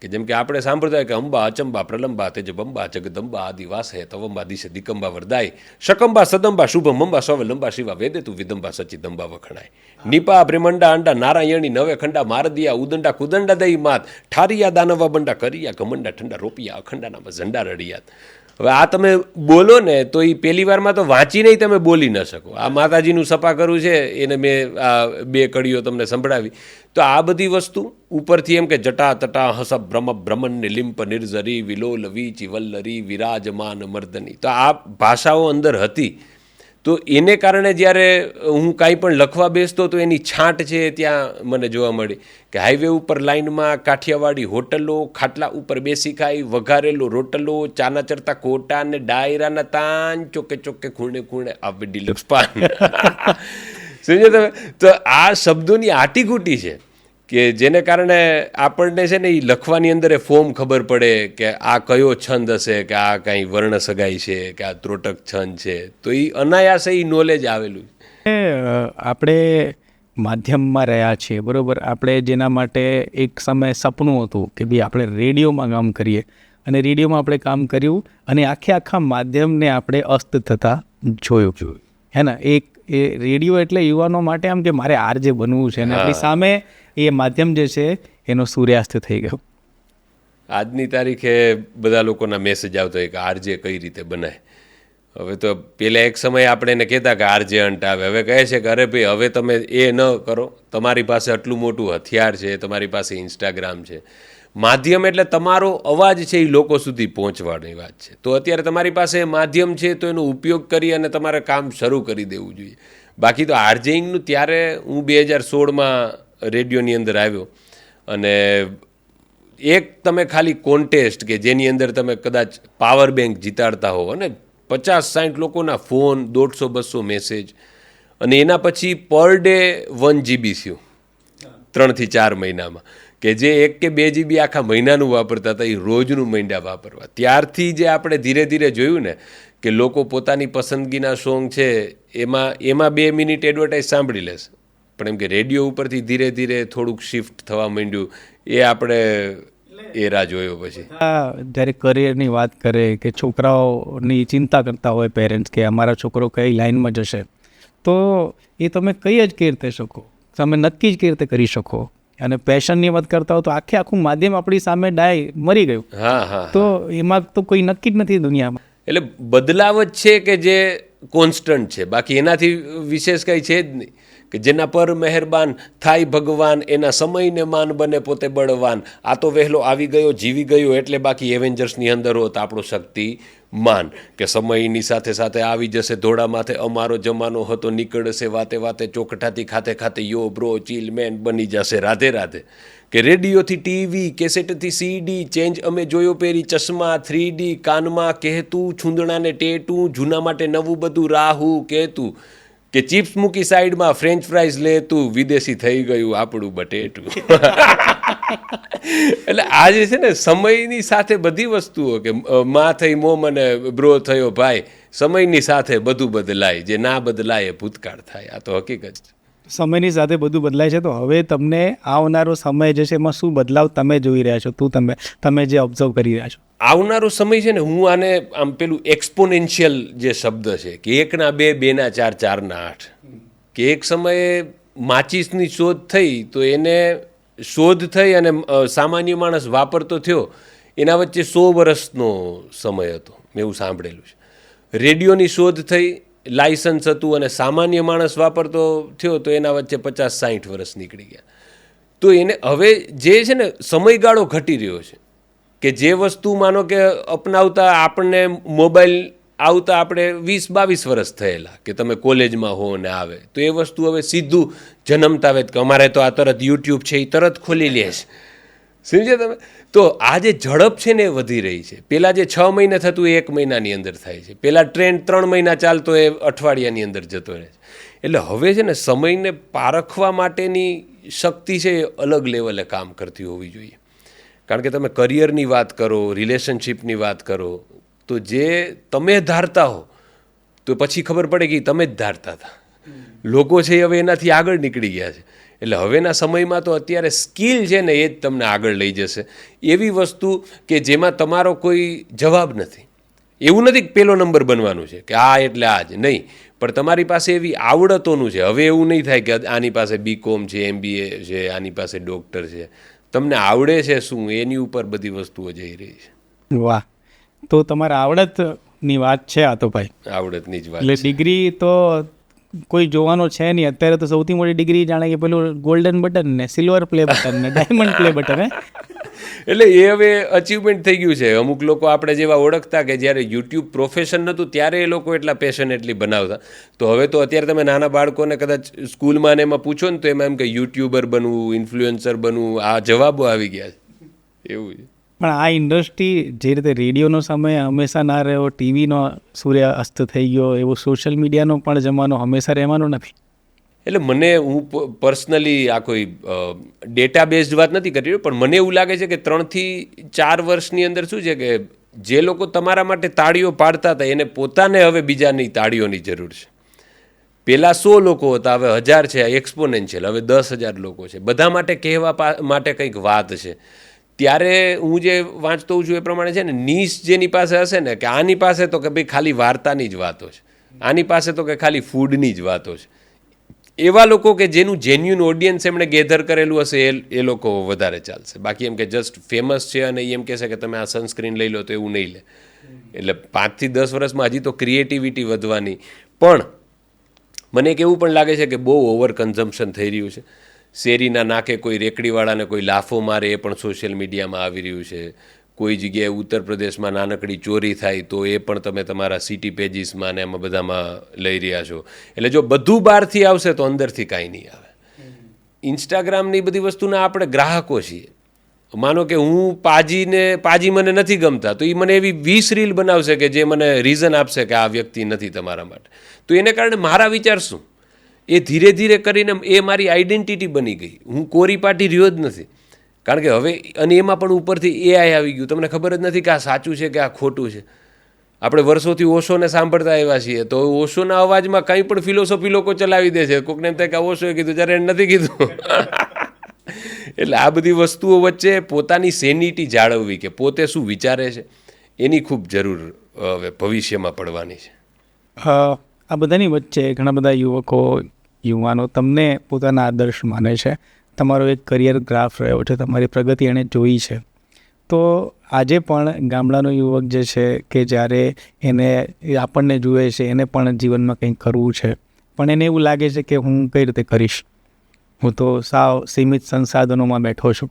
કે જેમ કે આપણે સાંભળતા હોય કે અંબા અચંબા પ્રલંબા તેજ બંબા જગદંબા આદિવાસ હે તવંબા દિશે દિકંબા વરદાય શકંબા સદંબા શુભમ મંબા સવે લંબા શિવા વેદે તું વિદંબા સચિદંબા વખણાય નિપા બ્રહ્મંડા અંડા નારાયણી નવે ખંડા મારદિયા ઉદંડા કુદંડા દઈ માત ઠારિયા દાનવા બંડા કરિયા ઘમંડા ઠંડા રોપિયા અખંડાનામાં ઝંડા રડિયાત. હવે આ તમે બોલો ને તો એ પહેલી વારમાં તો વાંચીને તમે બોલી ન શકો. આ માતાજીનું સપા કરવું છે એને મેં આ 2 કડીઓ તમને સંભળાવી. તો આ બધી વસ્તુ ઉપરથી એમ કે જટા તટા હસબ બ્રહ્મ બ્રહ્મણ ને લિંપ નિર્ઝરી વિલોલ વીચી વલ્લરી વિરાજમાન મર્દની, તો આ ભાષાઓ અંદર હતી. તો એને કારણે જ્યારે હું કાંઈ પણ લખવા બેસતો તો એની છાંટ છે ત્યાં મને જોવા મળી કે હાઈવે ઉપર લાઇનમાં કાઠિયાવાડી હોટલો, ખાટલા ઉપર બેસી ખાઈ વઘારેલો રોટલો, ચાના ચરતા કોટા ને ડાયરાના તાન, ચોકે ચોકે ખૂણે ખૂણે આવે ડિલક્સ પાન. સમજો તમે? તો આ શબ્દોની આટીઘૂટી છે કે જેને કારણે આપણને છે ને એ લખવાની અંદર એ ફોર્મ ખબર પડે કે આ કયો છંદ હશે, કે આ કાંઈ વર્ણ સગાઈ છે, કે આ ત્રોટક છંદ છે. તો એ અનાયાસે એ નોલેજ આવેલું છે. આપણે માધ્યમમાં રહ્યા છીએ, બરાબર. આપણે જેના માટે એક સમય સપનું હતું કે ભાઈ આપણે રેડિયોમાં કામ કરીએ, અને રેડિયોમાં આપણે કામ કર્યું અને આખા માધ્યમને આપણે અસ્ત થતા જોયું, હે ને. એ રેડિયો એટલે યુવાનો માટે આમ કે મારે આરજે બનવું છે, અને આપણી સામે એ માધ્યમ જે છે એનો સૂર્યાસ્ત થઈ ગયો. આજની તારીખે બધા લોકોના મેસેજ આવતો હોય કે આરજે કઈ રીતે બનાય. હવે તો પહેલાં એક સમયે આપણે એને કહેતા કે આરજે અંટ આવે, હવે કહે છે કે અરે ભાઈ હવે તમે એ ન કરો, તમારી પાસે આટલું મોટું હથિયાર છે, તમારી પાસે ઇન્સ્ટાગ્રામ છે. માધ્યમ એટલે તમારો અવાજ છે એ લોકો સુધી પહોંચવાની વાત છે. તો અત્યારે તમારી પાસે માધ્યમ છે તો એનો ઉપયોગ કરી અને તમારે કામ શરૂ કરી દેવું જોઈએ. બાકી તો આરજેઇંગનું ત્યારે હું 2016માં રેડિયોની અંદર આવ્યો, અને એક તમે ખાલી કોન્ટેસ્ટ કે જેની અંદર તમે કદાચ પાવર બેંક જીતાડતા હો અને 50-60 લોકોના ફોન, 150-200 મેસેજ, અને એના પછી પર ડે 1 GB થયું 3 થી 4 મહિનામાં, કે જે 1 કે 2 GB આખા મહિનાનું વાપરતા હતા એ રોજનું માંડ્યા વાપરવા. ત્યારથી જે આપણે ધીરે ધીરે જોયું ને કે લોકો પોતાની પસંદગીના સોંગ છે એમાં 2 મિનિટ એડવર્ટાઇઝ સાંભળી લેશે, પણ એમ કે રેડિયો ઉપરથી ધીરે ધીરે થોડુંક શિફ્ટ થવા માંડ્યું. એ આપણે એરા જોયો પછી. જ્યારે કરિયરની વાત કરે કે છોકરાઓની ચિંતા કરતા હોય પેરેન્ટ્સ કે અમારા છોકરો કઈ લાઇનમાં જશે, તો એ તમે કઈ જ કેવી રીતે શકો, તમે નક્કી જ કેવી રીતે કરી શકો. અને પેશનની વાત કરતા હો તો આખું માધ્યમ આપણી સામે મરી ગયું. હા. તો એમાં તો કોઈ નક્કી જ નથી દુનિયામાં. એટલે બદલાવ જ છે કે જે કોન્સ્ટન્ટ છે, બાકી એનાથી વિશેષ કંઈ છે જ નહીં. કે જેના પર મહેરબાન થાય ભગવાન, એના સમયને માન બને પોતે બળવાન. આ તો વહેલો આવી ગયો જીવી ગયો, એટલે બાકી એવેન્જર્સની અંદર હોત આપણો શક્તિ માન. કે સમયની સાથે સાથે આવી જશે ધોળા માથે અમારો જમાનો હતો, નીકળશે વાતે વાતે ચોકઠાથી ખાતે ખાતે યો બ્રો ચીલ મેન બની જશે રાધે રાધે. કે રેડિયોથી ટીવી, કેસેટથી સીડી, ચેન્જ અમે જોયો પેરી ચશ્મા 3D, કાનમાં કહેતું છૂંદણાને ટેટું, જૂના માટે નવું બધું રાહુ કહેતું. કે ચિપ્સ મૂકી સાઈડમાં ફ્રેન્ચ ફ્રાઈઝ લેતું, વિદેશી થઈ ગયું આપણું બટેટું. એટલે આ જે છે ને સમયની સાથે બધી વસ્તુઓ, કે માં થઈ મોમ અને બ્રો થયો ભાઈ, સમયની સાથે બધું બદલાય, જે ના બદલાય એ ભૂતકાળ થાય. આ તો હકીકત છે. સમયની સાથે બધું બદલાય છે. તો હવે તમને આવનારો સમય જે છે એમાં શું બદલાવ તમે જોઈ રહ્યા છો, તમે જે ઓબ્ઝર્વ કરી રહ્યા છો? આવનારો સમય છે ને, હું આને આમ પેલું એક્સપોનેન્શિયલ જે શબ્દ છે કે 1 ના 2, 2 ના 4, 4 ના 8, કે એક સમયે માચીસની શોધ થઈ તો એને શોધ થઈ અને સામાન્ય માણસ વાપરતો થયો એના વચ્ચે 100 વર્ષનો સમય હતો, મેં એવું સાંભળેલું છે. રેડિયોની શોધ થઈ, લાયસન્સ હતું અને સામાન્ય માણસ વાપરતો થયો તો એના વચ્ચે 50-60 વર્ષ નીકળી ગયા. તો એને હવે જે છે ને સમયગાળો ઘટી રહ્યો છે કે જે વસ્તુ માનો કે અપનાવતા આપણને મોબાઈલ આવતા આપણે 20-22 વર્ષ થયેલા કે તમે કોલેજમાં હો ને આવે, તો એ વસ્તુ હવે સીધું જન્મતા આવે કે અમારે તો આ તરત યુટ્યુબ છે એ તરત ખોલી લે છે, સમજ્યા તમે? તો આ જે ઝડપ છે ને એ વધી રહી છે. પહેલાં જે 6 મહિને થતું એ 1 મહિનાની અંદર થાય છે, પહેલાં ટ્રેન્ડ 3 મહિના ચાલતો એ અઠવાડિયાની અંદર જતો રહે છે. એટલે હવે છે ને સમયને પારખવા માટેની શક્તિ છે એ અલગ લેવલે કામ કરતી હોવી જોઈએ. કારણ કે તમે કરિયરની વાત કરો, રિલેશનશિપની વાત કરો, તો જે તમે ધારતા હો તો પછી ખબર પડે કે તમે જ ધારતા હતા. લોકો છે હવે એનાથી આગળ નીકળી ગયા છે. એટલે હવેના સમયમાં તો અત્યારે સ્કિલ છે ને એ જ તમને આગળ લઈ જશે. એવી વસ્તુ કે જેમાં તમારો કોઈ જવાબ નથી. એવું નથી કે પહેલો નંબર બનવાનું છે કે આ એટલે આ જ નહીં, પણ તમારી પાસે એવી આવડતોનું છે. હવે એવું નહીં થાય કે આની પાસે BCom છે, MBA છે, આની પાસે ડૉક્ટર છે. તમને આવડે છે શું, એની ઉપર બધી વસ્તુઓ જઈ રહી છે. વાહ, તો તમારા આવડતની વાત છે આ તો ભાઈ, આવડતની જ વાત. એટલે ડિગ્રી તો કોઈ જોવાનો છે નહીં. અત્યારે તો સૌથી મોટી ડિગ્રી જાણે કે પેલું ગોલ્ડન બટન ને સિલ્વર પ્લે બટન ને ડાયમંડ પ્લે બટન. એટલે એ હવે અચીવમેન્ટ થઈ ગયું છે. અમુક લોકો આપણે જેવા ઓળખતા કે જ્યારે યુટ્યુબ પ્રોફેશન નહોતું ત્યારે એ લોકો એટલા પેશનેટલી બનાવતા, તો હવે તો અત્યારે તમે નાના બાળકોને કદાચ સ્કૂલમાં ને એમાં પૂછો ને તો એમાં એમ કે યુટ્યુબર બનવું, ઇન્ફ્લુએન્સર બનવું, આ જવાબો આવી ગયા છે. એવું છે. પણ આ ઇન્ડસ્ટ્રી જે રીતે રેડિયોનો સમય હંમેશા ના રહ્યો, ટીવીનો સૂર્ય અસ્ત થઈ ગયો, એવો સોશિયલ મીડિયાનો પણ જમાનો હંમેશા રહેવાનો નથી. એટલે હું પર્સનલી આ કોઈ ડેટા બેઝડ વાત નથી કરી રહ્યો, પણ મને એવું લાગે છે કે 3 થી 4 વર્ષની અંદર શું છે કે જે લોકો તમારા માટે તાળીઓ પાડતા હતા એને પોતાને હવે બીજાની તાળીઓની જરૂર છે. પહેલાં 100 લોકો હતા, હવે 1000 છે, એક્સપોનેન્શિયલ, હવે 10,000 લોકો છે. બધા માટે કહેવા માટે કંઈક વાત છે. ત્યારે હું જે વાંચતો હોઉં છું એ પ્રમાણે છે ને, નીશ જેની પાસે હશે ને કે આની પાસે તો કે ભાઈ ખાલી વાર્તાની જ વાતો છે, આની પાસે તો કે ખાલી ફૂડની જ વાતો છે, એવા લોકો કે જેનું જેન્યુન ઓડિયન્સ એમણે ગેધર કરેલું હશે એ લોકો વધારે ચાલશે. બાકી એમ કે જસ્ટ ફેમસ છે અને એમ કહેશે કે તમે આ સનસ્ક્રીન લઈ લો તો એવું નહીં લે. એટલે 5 થી 10 વર્ષમાં હજી તો ક્રિએટિવિટી વધવાની. પણ મને એક એવું પણ લાગે છે કે બહુ ઓવર કન્ઝમ્પશન થઈ રહ્યું છે. શેરીના નાકે કોઈ રેકડીવાળાને કોઈ લાફો મારે એ પણ સોશિયલ મીડિયામાં આવી રહ્યું છે. કોઈ જગ્યાએ ઉત્તર પ્રદેશમાં નાનકડી ચોરી થાય તો એ પણ તમે તમારા સિટી પેજીસમાં ને એમાં બધામાં લઈ રહ્યા છો. એટલે જો બધું બહારથી આવશે તો અંદરથી કાંઈ નહીં આવે. ઇન્સ્ટાગ્રામની બધી વસ્તુના આપણે ગ્રાહકો છીએ. માનો કે હું પાજી મને નથી ગમતા તો એ મને એવી 20 રીલ બનાવશે કે જે મને રીઝન આપશે કે આ વ્યક્તિ નથી તમારા માટે. તો એને કારણે મારા વિચાર શું, એ ધીરે ધીરે કરીને એ મારી આઈડેન્ટિટી બની ગઈ. હું કોરી પાટી રહ્યો જ નથી. કારણ કે હવે અને એમાં પણ ઉપરથી AI આવી ગયું. તમને ખબર જ નથી કે આ સાચું છે કે આ ખોટું છે. આપણે વર્ષોથી ઓશોને સાંભળતા આવ્યા છીએ, તો ઓશોના અવાજમાં કંઈ પણ ફિલોસોફી લોકો ચલાવી દે છે. કોઈકને એમ થાય કે ઓશોએ કીધું જ્યારે એને નથી કીધું. એટલે આ બધી વસ્તુઓ વચ્ચે પોતાની સેનિટી જાળવવી કે પોતે શું વિચારે છે એની ખૂબ જરૂર હવે ભવિષ્યમાં પડવાની છે. આ બધાની વચ્ચે ઘણા બધા યુવાનો તમને પોતાના આદર્શ માને છે. તમારો એક કરિયર ગ્રાફ રહ્યો છે, તમારી પ્રગતિ એણે જોઈ છે. તો આજે પણ ગામડાનો યુવક જે છે કે જ્યારે આપણને જુએ છે, એને પણ જીવનમાં કંઈક કરવું છે, પણ એને એવું લાગે છે કે હું કઈ રીતે કરીશ, હું તો સાવ સીમિત સંસાધનોમાં બેઠો છું,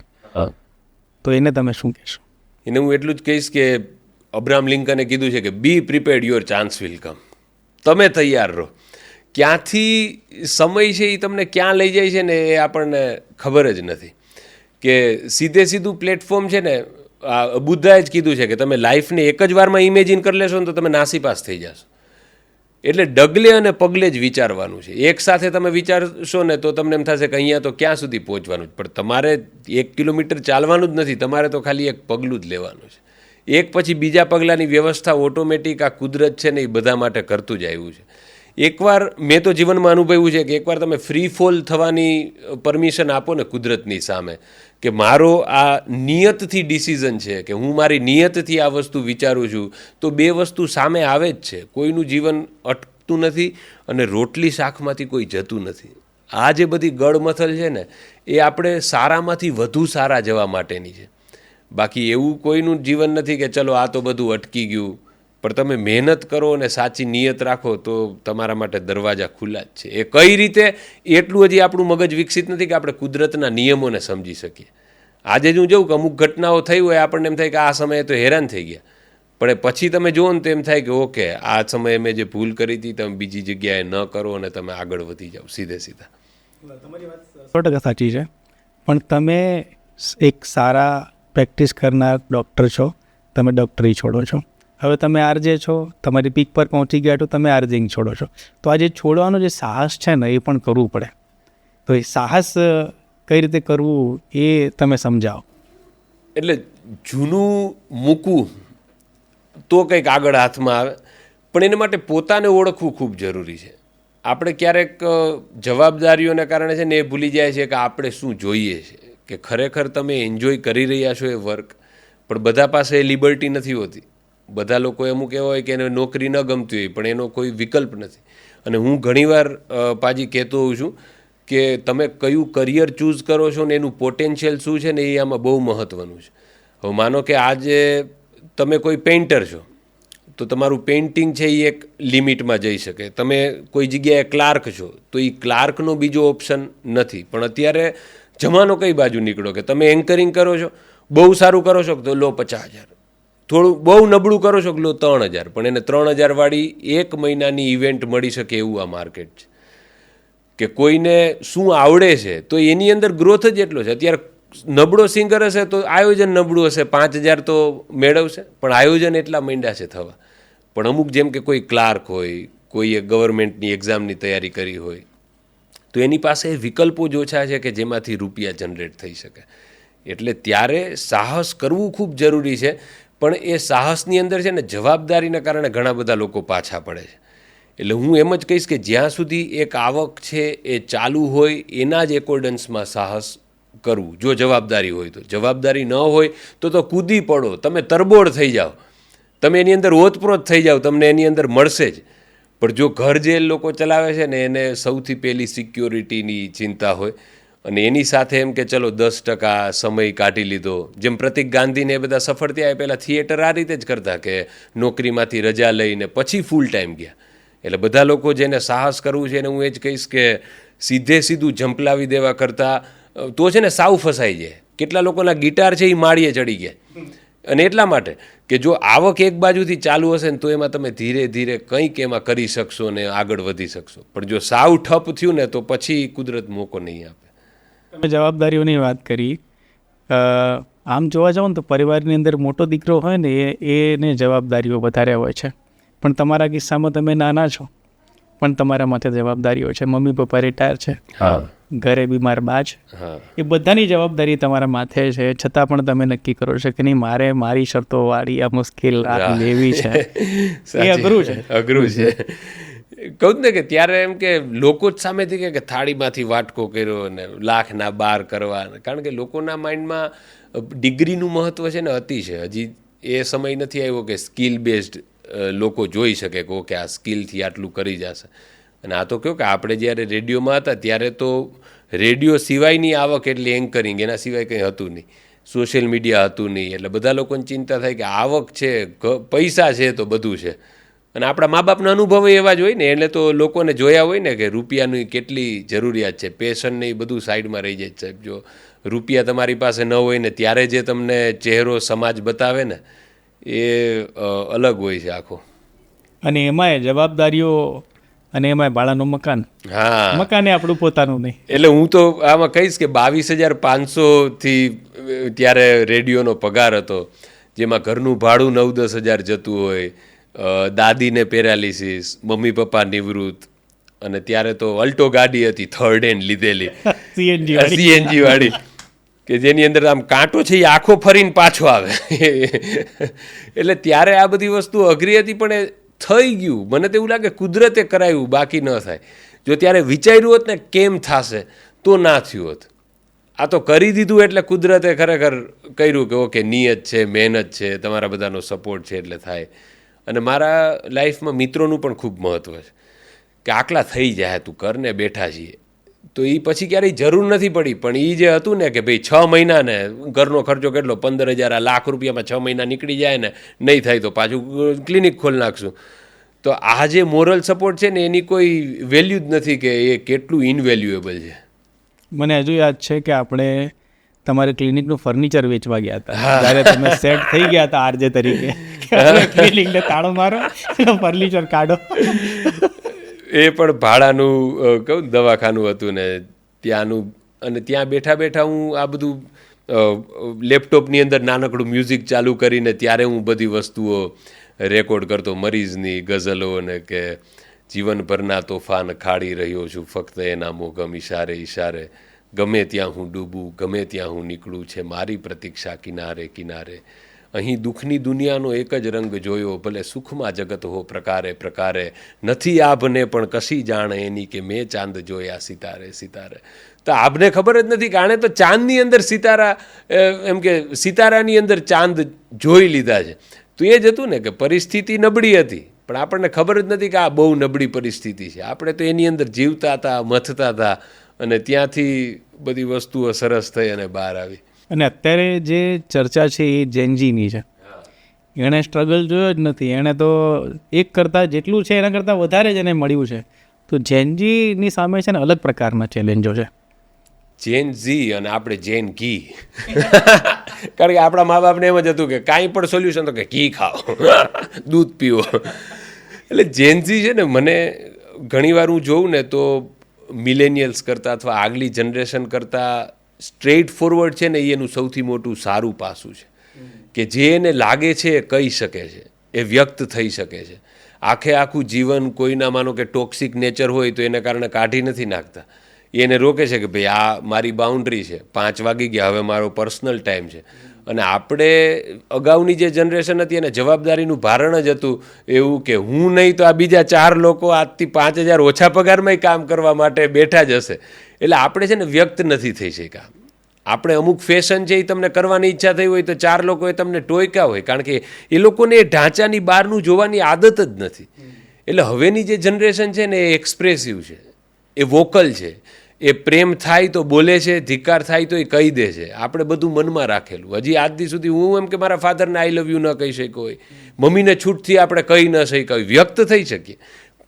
તો એને તમે શું કહેશો? એને હું એટલું જ કહીશ કે અબ્રાહમ લિંકને કીધું છે કે be prepared, your chance will come. તમે તૈયાર રહો. ક્યાંથી સમય છે એ તમને ક્યાં લઈ જાય છે ને એ આપણને ખબર જ નથી. કે સીધું પ્લેટફોર્મ છે ને, બુદ્ધાએ જ કીધું છે કે તમે લાઈફને એક જ વારમાં ઇમેજિન કરી લેશો ને તો તમે નાસીપાસ થઈ જશો. એટલે ડગલે અને પગલે જ વિચારવાનું છે. એક સાથે તમે વિચારશો ને તો તમને એમ થશે કે અહીંયા તો ક્યાં સુધી પહોંચવાનું છે, પણ તમારે 1 કિલોમીટર ચાલવાનું જ નથી, તમારે તો ખાલી એક પગલું જ લેવાનું છે. એક પછી બીજા પગલાંની વ્યવસ્થા ઓટોમેટિક આ કુદરત છે ને એ બધા માટે કરતું જ આવ્યું છે. એકવાર મેં તો જીવનમાં અનુભવ્યું છે કે એકવાર તમે ફ્રી ફોલ થવાની પરમિશન આપો ને કુદરતની સામે, કે મારો આ નિયતથી ડિસિઝન છે કે હું મારી નિયતથી આ વસ્તુ વિચારું છું, તો 2 વસ્તુ સામે આવે જ છે. કોઈનું જીવન પચતું નથી અને રોટલી શાકમાંથી કોઈ જતું નથી. આ જે બધી ગળમથલ છે ને એ આપણે સારામાંથી વધુ સારા જવા માટેની છે. બાકી એવું કોઈનું જીવન નથી કે ચલો આ તો બધું અટકી ગયું, પણ તમે મહેનત કરો અને સાચી નિયત રાખો તો તમારા માટે દરવાજા ખુલ્લા જ છે. એ કઈ રીતે એટલું હજી આપણું મગજ વિકસિત નથી કે આપણે કુદરતના નિયમોને સમજી શકીએ. આજે જ હું જોઉં કે અમુક ઘટનાઓ થઈ હોય આપણને એમ થાય કે આ સમયે તો હેરાન થઈ ગયા, પણ પછી તમે જુઓ ને તો એમ થાય કે ઓકે આ સમયે મેં જે ભૂલ કરી હતી તમે બીજી જગ્યાએ ન કરો અને તમે આગળ વધી જાઓ સીધે સીધા. તમારી વાત 100% સાચી છે, પણ તમે એક સારા પ્રેક્ટિસ કરનાર ડૉક્ટર છો, તમે ડૉક્ટરી છોડો છો. હવે તમે આરજે છો, તમારી પીક પર પહોંચી ગયા તો તમે આરજેઇંગ છોડો છો. તો આ જે છોડવાનો જે સાહસ છે ને એ પણ કરવું પડે. તો એ સાહસ કઈ રીતે કરવું એ તમે સમજાવો. એટલે જૂનું મૂકવું તો કંઈક આગળ હાથમાં આવે, પણ એને માટે પોતાને ઓળખવું ખૂબ જરૂરી છે. આપણે ક્યારેક જવાબદારીઓને કારણે છે ને એ ભૂલી જાય છે કે આપણે શું જોઈએ છે, કે ખરેખર તમે એન્જોય કરી રહ્યા છો એ વર્ક, પણ બધા પાસે એ લિબર્ટી નથી હોતી. બધા લોકો અમુક એવા હોય કે એને નોકરી ન ગમતી હોય પણ એનો કોઈ વિકલ્પ નથી. અને હું ઘણીવાર પાજી કહેતો હોઉં છું કે તમે કયું કરિયર ચૂઝ કરો છો ને એનું પોટેન્શિયલ શું છે ને એ આમાં બહુ મહત્ત્વનું છે. હવે માનો કે આજે તમે કોઈ પેઇન્ટર છો તો તમારું પેઇન્ટિંગ છે એ એક લિમિટમાં જઈ શકે. તમે કોઈ જગ્યાએ ક્લાર્ક છો તો એ ક્લાર્કનો બીજો ઓપ્શન નથી. પણ અત્યારે જમાનો કઈ બાજુ નીકળો કે તમે એન્કરિંગ કરો છો, બહુ સારું કરો છો તો લો 50,000, થોડું બહુ નબળું કરો છો કે લો 3,000, પણ એને 3,000 વાળી એક મહિનાની ઇવેન્ટ મળી શકે એવું આ માર્કેટ છે. કે કોઈને શું આવડે છે તો એની અંદર ગ્રોથ જ એટલો છે. અત્યારે નબળો સિંગર હશે તો આયોજન નબળું હશે, 5,000 તો મેળવશે, પણ આયોજન એટલા માંડ્યા છે થવા. પણ અમુક જેમ કે કોઈ ક્લાર્ક હોય, કોઈએ ગવર્મેન્ટની એક્ઝામની તૈયારી કરી હોય તો એની પાસે વિકલ્પો જ ઓછા છે કે જેમાંથી રૂપિયા જનરેટ થઈ શકે. એટલે ત્યારે સાહસ કરવું ખૂબ જરૂરી છે, પણ એ સાહસની અંદર છે ને જવાબદારીના કારણે ઘણા બધા લોકો પાછા પડે છે. એટલે હું એમ જ કહીશ કે જ્યાં સુધી એક આવક છે એ ચાલુ હોય એના જ એકોર્ડન્સમાં સાહસ કરવું, જો જવાબદારી હોય તો. જવાબદારી ન હોય તો કૂદી પડો, તમે તરબોળ થઈ જાઓ, તમે એની અંદર ઓતપ્રોત થઈ જાઓ, તમને એની અંદર મળશે જ. પણ જો ઘર જે લોકો ચલાવે છે ને એને સૌથી પહેલી સિક્યોરિટીની ચિંતા હોય અને એની સાથે એમ કે ચલો 10% સમય કાઢી લીધો. જેમ પ્રતિક ગાંધીને એ બધા સફળ થયા એ પહેલાં થિયેટર આ રીતે જ કરતા કે નોકરીમાંથી રજા લઈને પછી ફૂલ ટાઈમ ગયા. એટલે બધા લોકો જેને સાહસ કરવું છે એને હું એ જ કહીશ કે સીધું ઝંપલાવી દેવા કરતાં તો છે ને સાવ ફસાઈ જાય. કેટલા લોકોના ગિટાર છે એ માળીએ ચડી ગયા, અને એટલા માટે કે જો આવક એક બાજુથી ચાલુ હશે ને તો એમાં તમે ધીરે ધીરે કંઈક એમાં કરી શકશો ને આગળ વધી શકશો. પણ જો સાવ ઠપ થયું ને તો પછી કુદરત મોકો નહીં આપે. તમે જવાબદારીઓની વાત કરી, આમ જોવા જાઓ ને તો પરિવારની અંદર મોટો દીકરો હોય ને એને જવાબદારીઓ વધારે હોય છે, પણ તમારા કિસ્સામાં તમે નાના છો પણ તમારા માથે જવાબદારીઓ છે. મમ્મી પપ્પા રિટાયર છે, ઘરે બીમાર બા છે, એ બધાની જવાબદારી તમારા માથે છે, છતાં પણ તમે નક્કી કરો છો કે નહીં મારે મારી શરતોવાળી આ મુશ્કેલ લેવી છે. એ અઘરું છે. અઘરું છે. કહું ને કે ત્યારે એમ કે લોકો જ સામેથી કે થાળીમાંથી વાટકો કર્યો ને 1,00,000 કરવા, કારણ કે લોકોના માઇન્ડમાં ડિગ્રીનું મહત્ત્વ છે ને અતિ છે. હજી એ સમય નથી આવ્યો કે સ્કિલ બેઝડ લોકો જોઈ શકે કે ઓકે આ સ્કિલથી આટલું કરી જશે. અને આ તો કહ્યું કે આપણે જ્યારે રેડિયોમાં હતા ત્યારે તો રેડિયો સિવાયની આવક એટલે એન્કરિંગ, એના સિવાય કંઈ હતું નહીં, સોશિયલ મીડિયા હતું નહીં. એટલે બધા લોકોને ચિંતા થાય કે આવક છે, પૈસા છે તો બધું છે. અને આપણા મા બાપના અનુભવ એવા જ હોય ને, એટલે તો લોકોને જોયા હોય ને કે રૂપિયાની કેટલી જરૂરિયાત છે, પેશન ને એ બધું સાઈડમાં રહી જાય સાહેબ. જો રૂપિયા તમારી પાસે ન હોય ને ત્યારે જે તમને ચહેરો સમાજ બતાવે ને એ અલગ હોય છે આખો. અને એમાંય જવાબદારીઓ અને એમાંય ભાડાનું મકાન. હા, મકાન એ આપણું પોતાનું નહીં. એટલે હું તો આમાં કહીશ કે 22,500થી ત્યારે રેડિયોનો પગાર હતો, જેમાં ઘરનું ભાડું 9-10 હજાર જતું હોય, દાદીને પેરાલિસિસ, મમ્મી પપ્પા નિવૃત્ત, અને ત્યારે તો અલ્ટો ગાડી હતી 3rd હેન્ડ લીધેલી CNG વાળી કે જેની અંદર આમ કાંટો છે એ આખો ફરીને પાછો આવે. એટલે ત્યારે આ બધી વસ્તુ અઘરી હતી પણ એ થઈ ગયું. મને તો એવું લાગે કુદરતે કરાવ્યું, બાકી ન થાય. જો ત્યારે વિચાર્યું હોત ને કેમ થશે તો ના થયું હોત. આ તો કરી દીધું એટલે કુદરતે ખરેખર કર્યું કે ઓકે નિયત છે, મહેનત છે, તમારા બધાનો સપોર્ટ છે એટલે થાય. અને મારા લાઈફમાં મિત્રોનું પણ ખૂબ મહત્ત્વ છે. કે આટલા થઈ જાય તું કરને બેઠા છીએ, તો એ પછી ક્યારેય જરૂર નથી પડી. પણ એ જે હતું ને કે ભાઈ 6 મહિનાને ઘરનો ખર્ચો કેટલો 15,000 લાખ રૂપિયામાં 6 મહિના નીકળી જાય ને, નહીં થાય તો પાછું ક્લિનિક ખોલી નાખશું. તો આ જે મોરલ સપોર્ટ છે ને એની કોઈ વેલ્યુ જ નથી કે એ કેટલું ઇનવેલ્યુએબલ છે. મને હજુ યાદ છે કે આપણે તમારે ક્લિનિકનું ફર્નિચર વેચવા ગયા હતા, જ્યારે તમે સેટ થઈ ગયા હતા આરજે તરીકે, ક્લિનિકને તાળો મારો, ફર્નિચર કાઢો. એ પણ ભાડાનું કહું દવાખાનું હતું ને ત્યાંનું, અને ત્યાં બેઠા બેઠા હું આ બધું લેપટોપની અંદર નાનકડું મ્યુઝિક ચાલુ કરીને ત્યારે હું બધી વસ્તુઓ રેકોર્ડ કરતો, મરીઝની ગઝલો, અને કે જીવનભરના તોફાન ખાડી રહ્યો છું ફક્ત એના મોગમ ઈશારે ઈશારે, ગમે ત્યાં હું ડૂબું ગમે ત્યાં હું નીકળું છે મારી પ્રતીક્ષા કિનારે કિનારે, અહીં દુઃખની દુનિયાનો એક જ રંગ જોયો, ભલે સુખમાં જગત હો પ્રકારે પ્રકારે, નથી આભને પણ કશી જાણે એની કે મેં ચાંદ જોયા સિતારે સિતારે. તો આપને ખબર જ નથી કે આણે તો ચાંદની અંદર સિતારા, એમ કે સિતારાની અંદર ચાંદ જોઈ લીધા છે. તો એ જ હતું ને કે પરિસ્થિતિ નબળી હતી, પણ આપણને ખબર જ નથી કે આ બહુ નબળી પરિસ્થિતિ છે. આપણે તો એની અંદર જીવતા હતા, મથતા હતા, અને ત્યાંથી બધી વસ્તુઓ સરસ થઈ અને બહાર આવી. અને અત્યારે જે ચર્ચા છે એ જેનજીની છે. એણે સ્ટ્રગલ જોયો જ નથી, એણે તો એક કરતાં જેટલું છે એના કરતાં વધારે જ એને મળ્યું છે. તો જેનજીની સામે છે ને અલગ પ્રકારના ચેલેન્જો છે. જેન ઝી અને આપણે જેન ઘી. કારણ કે આપણા મા બાપને એમ જ હતું કે કાંઈ પણ સોલ્યુશન તો કે ઘી ખાઓ, દૂધ પીવો. એટલે જેન ઝી છે ને, મને ઘણીવાર હું જોઉં ને તો મિલેનિયલ્સ કરતાં અથવા આગલી જનરેશન કરતાં સ્ટ્રેટ ફોરવર્ડ છે ને એ એનું સૌથી મોટું સારું પાસું છે કે જે એને લાગે છે એ કહી શકે છે, એ વ્યક્ત થઈ શકે છે. આખું જીવન કોઈના માનો કે ટોક્સિક નેચર હોય તો એને કારણે કાઢી નથી નાખતા, એને રોકે છે કે ભાઈ આ મારી બાઉન્ડ્રી છે, 5 વાગી ગયા, હવે મારો પર્સનલ ટાઈમ છે. અને આપણે અગાઉની જે જનરેશન હતી એને જવાબદારીનું ભારણ જ હતું એવું કે હું નહીં તો આ બીજા 4 લોકો આજથી 5,000 ઓછા પગારમાં કામ કરવા માટે બેઠા જ હશે. એટલે આપણે છે ને વ્યક્ત નથી થઈ શક્યા. આપણે અમુક ફેશન છે એ તમને કરવાની ઈચ્છા થઈ હોય તો 4 લોકોએ તમને ટોયકા હોય, કારણ કે એ લોકોને એ ઢાંચાની બહારનું જોવાની આદત જ નથી. એટલે હવેની જે જનરેશન છે ને એ એક્સપ્રેસિવ છે, એ વોકલ છે, એ પ્રેમ થાય તો બોલે છે, ધિક્કાર થાય તો એ કહી દે છે. આપણે બધું મનમાં રાખેલું. હજી આજ દી સુધી હું એમ કે મારા ફાધરને આઈ લવ યુ ન કહી શક્યો હોય, મમ્મીને છૂટથી આપણે કહી ન શક્યા હોય, વ્યક્ત થઈ શકીએ,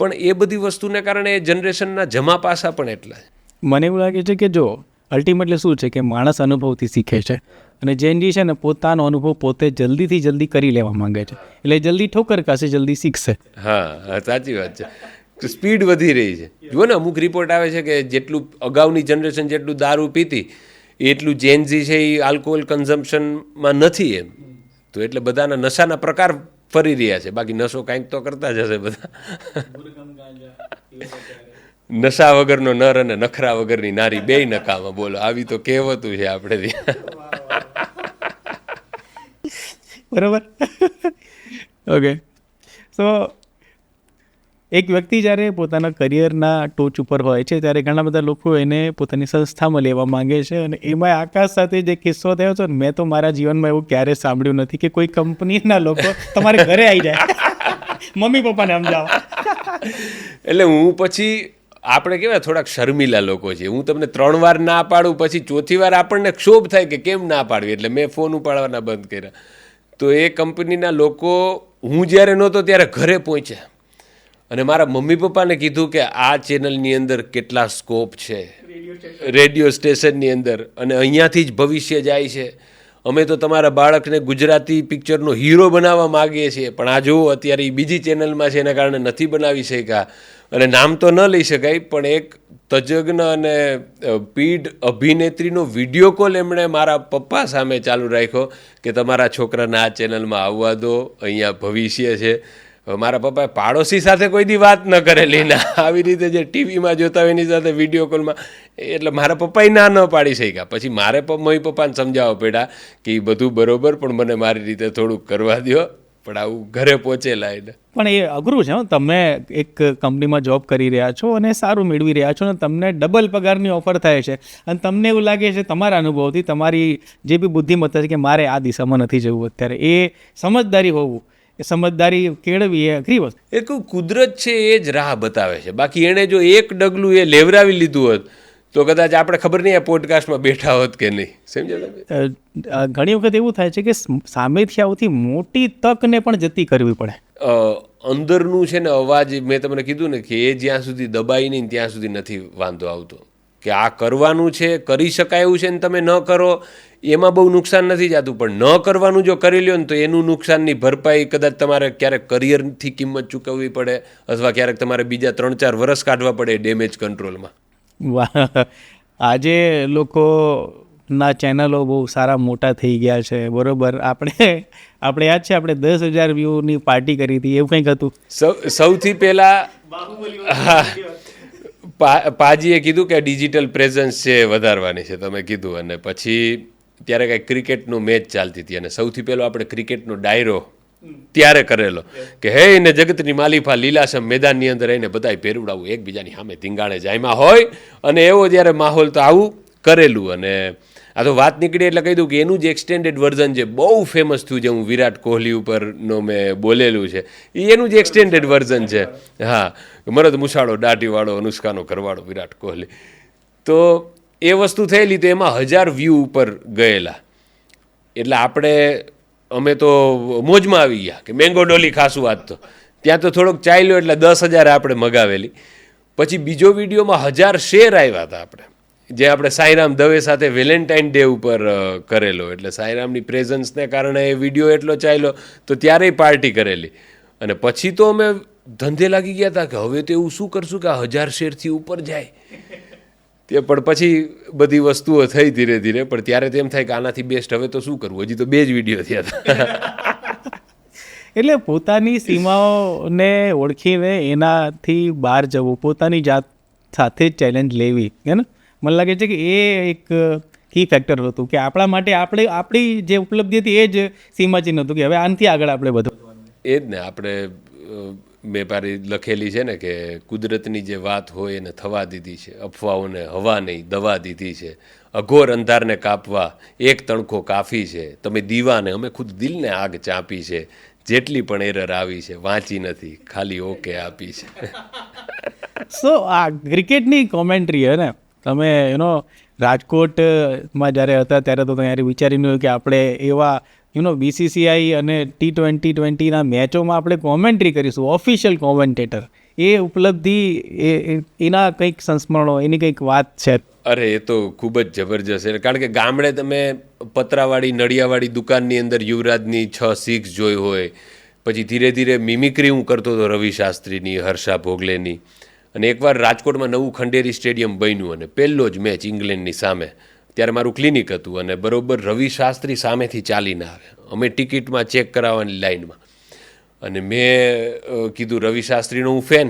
પણ એ બધી વસ્તુને કારણે એ જનરેશનના જમા પાસા પણ એટલા છે. મને એવું લાગે છે કે જો અલ્ટિમેટલી શું છે કે માણસ અનુભવથી શીખે છે, અને જેનજી છે ને પોતાનો અનુભવ પોતે જલ્દીથી જલ્દી કરી લેવા માંગે છે, એટલે જલ્દી ઠોકર ખાશે, જલ્દી શીખશે. હા, સાચી વાત છે. સ્પીડ વધી રહી છે. જુઓ ને, અમુક રિપોર્ટ આવે છે કે જેટલું અગાઉની જનરેશન જેટલું દારૂ પીતી એટલું જેનજી છે એ આલ્કોહોલ કન્ઝમ્પશનમાં નથી એમ. તો એટલે બધાના નશાના પ્રકાર ફરી રહ્યા છે, બાકી નશો કાંઈક તો કરતા જ હશે બધા. નશા વગરનો નર અને નખરા વગરની નારી બેય નકામા. બોલો, આવી તો કહેવતું છે આપણે. બરાબર. ઓકે, સો એક વ્યક્તિ જ્યારે પોતાના કરિયરના ટોચ ઉપર હોય છે ત્યારે ઘણા બધા લોકો એને પોતાની સંસ્થામાં લેવા માંગે છે, અને એમાં આકાશ સાથે જે કિસ્સો થયો છે, મેં તો મારા જીવનમાં એવું ક્યારેય સાંભળ્યું નથી કે કોઈ કંપનીના લોકો તમારે ઘરે આવી જાય, મમ્મી પપ્પાને સમજાવો. એટલે હું પછી આપણે કેવા થોડાક શર્મિલા લોકો છીએ. હું તમને 3 વાર ના પાડું, પછી 4થી વાર આપણને ક્ષોભ થાય કે કેમ ના પાડવી, એટલે મેં ફોન ઉપાડવાના બંધ કર્યા. તો એ કંપનીના લોકો હું જ્યારે નહોતો ત્યારે ઘરે પહોંચ્યા અને મારા મમ્મી પપ્પાને કીધું કે આ ચેનલની અંદર કેટલા સ્કોપ છે, રેડિયો સ્ટેશનની અંદર, અને અહીંયાથી જ ભવિષ્ય જાય છે. અમે તો તમારા બાળકને ગુજરાતી પિક્ચરનો હીરો બનાવવા માગીએ છીએ, પણ આ જુઓ અત્યારે એ બીજી ચેનલમાં છે, એના કારણે નથી બનાવી શક્યા. અને નામ તો ન લઈ શકાય, પણ એક તજજ્ઞ અને પીઢ અભિનેત્રીનો વિડીયો કોલ એમણે મારા પપ્પા સામે ચાલુ રાખ્યો કે તમારા છોકરાને આ ચેનલમાં આવવા દો, અહીંયા ભવિષ્ય છે. મારા પપ્પાએ પાડોશી સાથે કોઈ દી વાત ન કરેલી ને આવી રીતે જે ટીવીમાં જોતા હોય એની સાથે વિડીયો કોલમાં, એટલે મારા પપ્પાએ ના ન પાડી શક્યા. પછી મારે મમ્મી પપ્પાને સમજાવવા પડ્યા કે એ બધું બરોબર, પણ મને મારી રીતે થોડુંક કરવા દો. પણ આવું ઘરે પહોંચેલા એટલે પણ એ અઘરું છે. તમે એક કંપનીમાં જોબ કરી રહ્યા છો અને સારું મેળવી રહ્યા છો, અને તમને ડબલ પગારની ઓફર થાય છે, અને તમને એવું લાગે છે તમારા અનુભવથી, તમારી જે બી બુદ્ધિમત્તા છે કે મારે આ દિશામાં નથી જવું અત્યારે, એ સમજદારી હોવું એ સમજદારી કેળવી એ અઘરી વસ્તુ. એ કહું કુદરત છે એ જ રાહ બતાવે છે. બાકી એણે જો એક ડગલું એ લેવરાવી લીધું હોત તો કદાચ આપણે ખબર નહીં આ પોડકાસ્ટમાં બેઠા હોત કે નહીં. સમજ્યા તમે? ઘણી વખત એવું થાય છે કે સામેથી આવતી મોટી તકને પણ જતી કરવી પડે. અંદરનું છે ને અવાજ મેં તમને કીધું ને કે એ જ્યાં સુધી દબાઈ નહીં ત્યાં સુધી નથી વાંધો આવતો કે આ કરવાનું છે, કરી શકાય એવું છે ને તમે ન કરો એમાં બહુ નુકસાન નથી જતું. પણ ન કરવાનું જો કરી લ્યો ને તો એનું નુકસાનની ભરપાઈ કદાચ તમારે ક્યારેક કરિયરથી કિંમત ચૂકવવી પડે અથવા ક્યારેક તમારે બીજા 3-4 વર્ષ કાઢવા પડે ડેમેજ કંટ્રોલમાં. વાહ, આજે લોકોના ચેનલો બહુ સારા મોટા થઈ ગયા છે, બરોબર. આપણે યાદ છે આપણે 10,000 વ્યૂની પાર્ટી કરી હતી, એવું કંઈક હતું. સૌથી પહેલાં પાજીએ કીધું કે ડિજિટલ પ્રેઝન્સ છે વધારવાની છે, તમે કીધું. અને પછી ત્યારે કાંઈક ક્રિકેટનો મેચ ચાલતી હતી અને સૌથી પહેલો આપણે ક્રિકેટનો ડાયરો ત્યારે કરેલો કે હે ને જગતની માલિફા લીલાસમ મેદાનની અંદર રહીને બધાય પેરુડાવું એકબીજાની સામે ધીંગાણે જાયમાં હોય અને એવો જ્યારે માહોલ તો આવું કરેલું. અને આ તો વાત નીકળી એટલે કહી દઉં કે એનું જે એક્સટેન્ડેડ વર્ઝન જે બહુ ફેમસ થયું, જે હું વિરાટ કોહલી ઉપરનો મેં બોલેલું છે, એનું જે એક્સટેન્ડેડ વર્ઝન છે. હા, મરદ મુસાળો દાઢીવાળો અનુષ્કાનો ઘરવાળો વિરાટ કોહલી. તો એ વસ્તુ થયેલી તો એમાં 1000 વ્યૂ ઉપર ગયેલા. એટલે અમે તો મોજમાં આવી ગયા કે મેંગો ડોલી ખાસું આજ તો. ત્યાં તો થોડોક ચાલ્યો એટલે 10,000 આપણે મગાવેલી. પછી બીજો વિડીયોમાં 1000 શેર આવ્યા હતા આપણે, જે આપણે સાંઈરામ દવે સાથે વેલેન્ટાઇન ડે ઉપર કરેલો. એટલે સાંઈરામની પ્રેઝન્સને કારણે એ વિડીયો એટલો ચાલ્યો તો ત્યારેય પાર્ટી કરેલી. અને પછી તો અમે ધંધે લાગી ગયા હતા કે હવે તો એવું શું કરશું કે 1000 શેરથી ઉપર જાય. તે પણ પછી બધી વસ્તુઓ થઈ ધીરે ધીરે. પણ ત્યારે તેમ થાય કે આનાથી બેસ્ટ હવે તો શું કરવું, હજી તો 2 જ વિડીયો થયા હતા. એટલે પોતાની સીમાઓને ઓળખીને એનાથી બહાર જવું, પોતાની જાત સાથે જ ચેલેન્જ લેવી, હે ને. મને લાગે છે કે એ એક કી ફેક્ટર હતું કે આપણા માટે આપણી જે ઉપલબ્ધિ હતી એ જ સીમાચિહ્ન હતું કે હવે આનાથી આગળ આપણે વધવું. એ જ ને, આપણે મેં પારી લખેલી છે ને કે કુદરતની જે વાત હોય એને થવા દીધી છે, અફવાઓને હવા નહીં દવા દીધી છે, અઘોર અંધારને કાપવા એક તણખો કાફી છે, તમે દીવાને અમે ખુદ દિલને આગ ચાંપી છે, જેટલી પણ એરર આવી છે વાંચી નથી ખાલી ઓકે આપી છે. સો આ ક્રિકેટની કોમેન્ટ્રી હે ને, તમે રાજકોટમાં જ્યારે હતા ત્યારે તો ત્યારે વિચારીને હોય કે આપણે એવા BCCI અને T20 મેચોમાં આપણે કોમેન્ટ્રી કરીશું, ઓફિશિયલ કોમેન્ટેટર. એ ઉપલબ્ધિ એના કંઈક સંસ્મરણો, એની કંઈક વાત છે. અરે એ તો ખૂબ જ જબરજસ્ત છે. કારણ કે ગામડે તમે પતરાવાળી નળિયાવાળી દુકાનની અંદર યુવરાજની 6-6 જોઈ હોય. પછી ધીરે ધીરે મિમિક્રી હું કરતો હતો રવિ શાસ્ત્રીની, હર્ષા ભોગલેની. અને એકવાર રાજકોટમાં નવું ખંડેરી સ્ટેડિયમ બન્યું અને પહેલો જ મેચ ઇંગ્લેન્ડની સામે, ત્યારે મારું ક્લિનિક હતું અને બરોબર રવિ શાસ્ત્રી સામેથી ચાલીને આવે, અમે ટિકિટમાં ચેક કરાવવાની લાઇનમાં. અને મેં કીધું રવિ શાસ્ત્રીનો હું ફેન,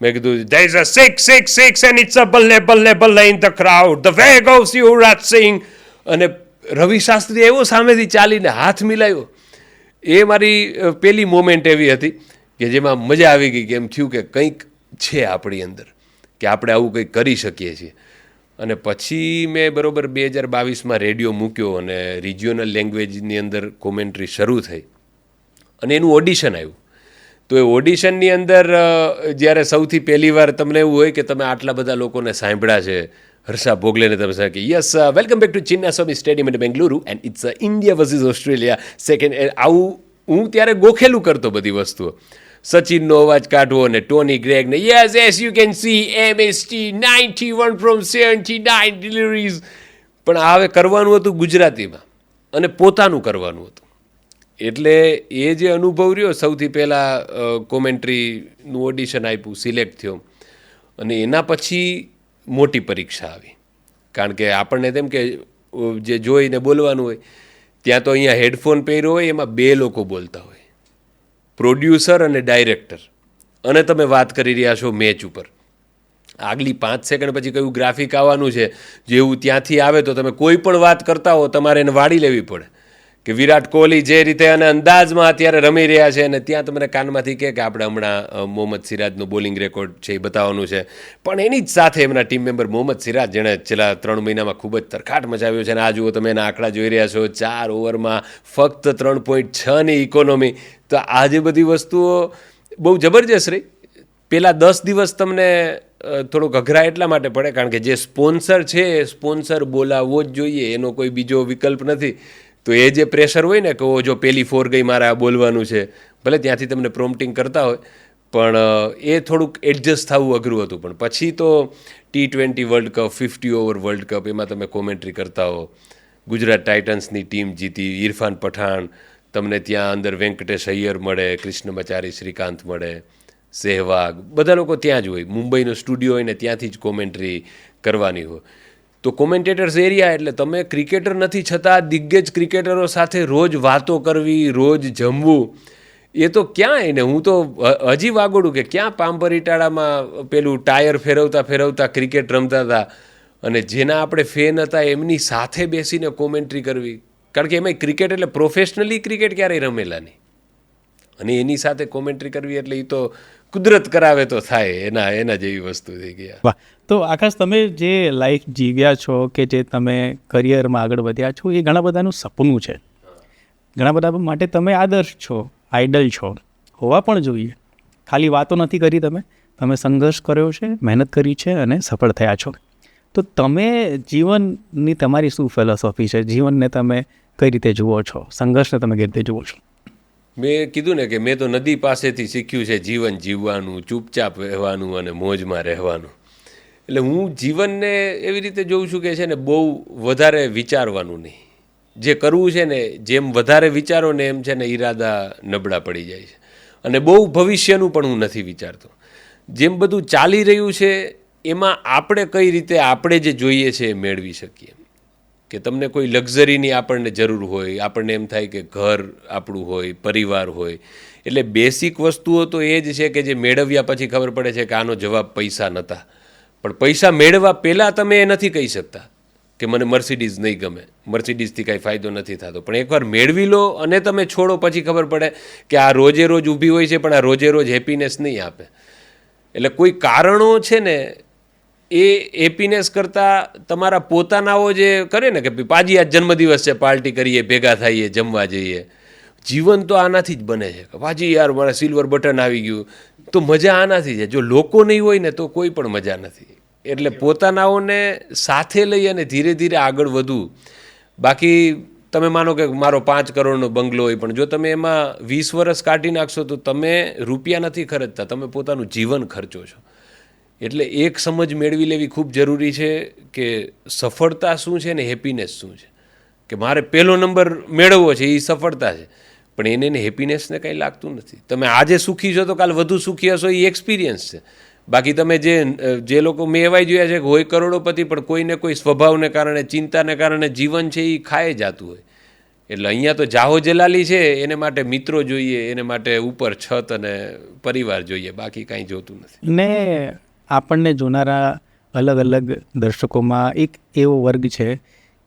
મેં કીધું there is a 6 and it's a balle in the crowd, the way goes Yuvraj Singh. અને રવિ શાસ્ત્રી એવો સામેથી ચાલીને હાથ મિલાવ્યો. એ મારી પહેલી મોમેન્ટ એવી હતી કે જેમાં મજા આવી ગઈ કે એમ થયું કે કંઈક છે આપણી અંદર કે આપણે આવું કંઈક કરી શકીએ છીએ. અને પછી મેં બરોબર 2022માં રેડિયો મૂક્યો અને રિજિયોનલ લેંગ્વેજની અંદર કોમેન્ટ્રી શરૂ થઈ અને એનું ઓડિશન આવ્યું. તો એ ઓડિશનની અંદર જ્યારે સૌથી પહેલી વાર તમને એવું હોય કે તમે આટલા બધા લોકોને સાંભળ્યા છે, હર્ષા ભોગલેને તમે કહે કે yes welcome back to Chinnaswamy stadium in Bengaluru and it's India versus Australia second. આવું હું ત્યારે ગોખેલું કરતો બધી વસ્તુઓ. સચિનનો અવાજ કાઢવો અને ટોની ગ્રેગને yes as you can see MST 91 from 79 deliveries. પણ આ હવે કરવાનું હતું ગુજરાતીમાં અને પોતાનું કરવાનું હતું. એટલે એ જે અનુભવ રહ્યો, સૌથી પહેલાં કોમેન્ટ્રીનું ઓડિશન આપ્યું, સિલેક્ટ થયો અને એના પછી મોટી પરીક્ષા આવી. કારણ કે આપણને તેમ કે જે જોઈને બોલવાનું હોય ત્યાં તો અહીંયા હેડફોન પહેર્યો હોય, એમાં 2 લોકો બોલતા હોય, પ્રોડ્યુસર અને ડાયરેક્ટર, અને તમે વાત કરી રહ્યા છો મેચ ઉપર. આગલી 5 સેકન્ડ પછી કયું ગ્રાફિક આવવાનું છે, જેવું ત્યાંથી આવે તો તમે કોઈ પણ વાત કરતા હો તમારે એને વાળી લેવી પડે કે વિરાટ કોહલી જે રીતે અને અંદાજમાં અત્યારે રમી રહ્યા છે અને ત્યાં તમને કાનમાંથી કહે કે આપણે હમણાં મોહમ્મદ સિરાજનો બોલિંગ રેકોર્ડ છે એ બતાવવાનું છે, પણ એની જ સાથે એમના ટીમ મેમ્બર મોહમ્મદ સિરાજ જેણે છેલ્લા 3 મહિનામાં ખૂબ જ તરખાટ મચાવ્યો છે અને આ જુઓ તમે એના આંકડા જોઈ રહ્યા છો, 4 ઓવરમાં ફક્ત 3.6ની ઇકોનોમી. તો આ જે બધી વસ્તુઓ બહુ જબરજસ્ત રહી. પેલા 10 દિવસ તમને થોડોક અઘરા એટલા માટે પડે કારણ કે જે સ્પોન્સર છે એ સ્પોન્સર બોલાવવો જ જોઈએ, એનો કોઈ બીજો વિકલ્પ નથી. તો એ જે પ્રેશર હોય ને કે જો પેલી 4 ગઈ મારે આ બોલવાનું છે, ભલે ત્યાંથી તમને પ્રોમ્પ્ટિંગ કરતા હોય પણ એ થોડુંક એડજસ્ટ થવું અઘરું હતું. પણ પછી તો T20 world cup, 50 over world cup, એમાં તમે કોમેન્ટ્રી કરતા હો. ગુજરાત ટાઇટન્સની ટીમ જીતી, ઇરફાન પઠાણ, તમને ત્યાં અંદર વેંકટેશ અય્યર મળે, કૃષ્ણમચારી શ્રીકાંત મળે, સહેવાગ, બધા લોકો ત્યાં જ હોય. મુંબઈનો સ્ટુડિયો હોય ને ત્યાંથી જ કોમેન્ટ્રી કરવાની હોય. તો કોમેન્ટેટર્સ એરિયા એટલે તમે ક્રિકેટર નથી છતાં દિગ્ગજ ક્રિકેટરો સાથે રોજ વાતો કરવી, રોજ જમવું, એ તો ક્યાં એને હું તો હજી વાગોડું કે ક્યાં પાંભરીટાળામાં પેલું ટાયર ફેરવતા ફેરવતા ક્રિકેટ રમતા હતા અને જેના આપણે ફેન હતા એમની સાથે બેસીને કોમેન્ટ્રી કરવી. કારણ કે એમાં ક્રિકેટ એટલે પ્રોફેશનલી ક્રિકેટ ક્યારેય રમેલા નહીં અને એની સાથે કોમેન્ટ્રી કરવી એટલે એ તો કુદરત કરાવે તો થાય, એના જેવી વસ્તુ થઈ ગયા. વાહ. તો આકાશ, તમે જે લાઈફ જીવ્યા છો કે જે તમે કરિયરમાં આગળ વધ્યા છો એ ઘણા બધાનું સપનું છે, ઘણા બધા માટે તમે આદર્શ છો, આઇડલ છો, હોવા પણ જોઈએ. ખાલી વાતો નથી કરી, તમે સંઘર્ષ કર્યો છે, મહેનત કરી છે અને સફળ થયા છો. તો તમે જીવનની તમારી શું ફિલોસોફી છે? જીવનને તમે કઈ રીતે જુઓ છો? સંઘર્ષને તમે કઈ રીતે જુઓ છો? મેં કીધું ને કે મેં તો નદી પાસેથી શીખ્યું છે જીવન જીવવાનું, ચૂપચાપ રહેવાનું અને મોજમાં રહેવાનું. એટલે હું જીવનને એવી રીતે જોઉં છું કે છે ને બહુ વધારે વિચારવાનું નહીં. જે કરવું છે ને જેમ વધારે વિચારો ને એમ છે ને ઈરાદા નબળા પડી જાય છે. અને બહુ ભવિષ્યનું પણ હું નથી વિચારતો. જેમ બધું ચાલી રહ્યું છે એમાં આપણે કઈ રીતે આપણે જે જોઈએ છે એ મેળવી શકીએ. કે તમને કોઈ લક્ઝરીની આપણને જરૂર હોય, આપણને એમ થાય કે ઘર આપણું હોય, પરિવાર હોય, એટલે બેસિક વસ્તુઓ તો એ જ છે કે જે મેળવ્યા પછી ખબર પડે છે કે આનો જવાબ પૈસા નહોતા. પણ પૈસા મેળવવા પહેલાં તમે એ નથી કહી શકતા કે મને મર્સિડીઝ નહીં ગમે, મર્સિડીઝથી કાંઈ ફાયદો નથી થતો. પણ એકવાર મેળવી લો અને તમે છોડો પછી ખબર પડે કે આ રોજે રોજ ઊભી હોય છે પણ આ રોજે રોજ હેપીનેસ નહીં આપે. એટલે કોઈ કારણો છે ને એ હેપીનેસ કરતાં તમારા પોતાનાઓ જે કરે ને કે પાજી આજ જન્મદિવસ છે, પાર્ટી કરીએ, ભેગા થઈએ, જમવા જઈએ. જીવન તો આનાથી જ બને છે કે પાજી યાર મારા સિલ્વર બટન આવી ગયું, તો મજા આનાથી છે. જો લોકો નહીં હોય ને તો કોઈ પણ મજા નથી. એટલે પોતાનાઓને સાથે લઈ અને ધીરે ધીરે આગળ વધવું. બાકી તમે માનો કે મારો 5 કરોડનો બંગલો હોય પણ જો તમે એમાં 20 વર્ષ કાઢી નાખશો તો તમે રૂપિયા નથી ખર્ચતા, તમે પોતાનું જીવન ખર્ચો છો. એટલે એક સમજ મેળવી લેવી ખૂબ જરૂરી છે કે સફળતા શું છે ને હેપીનેસ શું છે. કે મારે પહેલો નંબર મેળવવો છે એ સફળતા છે, પણ એને હેપીનેસને કંઈ લાગતું નથી. તમે આજે સુખી છો તો કાલ વધુ સુખી હશો એ એક્સપિરિયન્સ છે. બાકી તમે જે લોકો મેં એવાય જોયા છે કે હોય કરોડોપતિ પણ કોઈને કોઈ સ્વભાવને કારણે, ચિંતાને કારણે જીવન છે એ ખાઈ જતું હોય. એટલે અહીંયા તો જાહો જલાલી છે, એને માટે મિત્રો જોઈએ, એને માટે ઉપર છત અને પરિવાર જોઈએ, બાકી કાંઈ જોતું નથી. ને આપણને જોનારા અલગ અલગ દર્શકોમાં એક એવો વર્ગ છે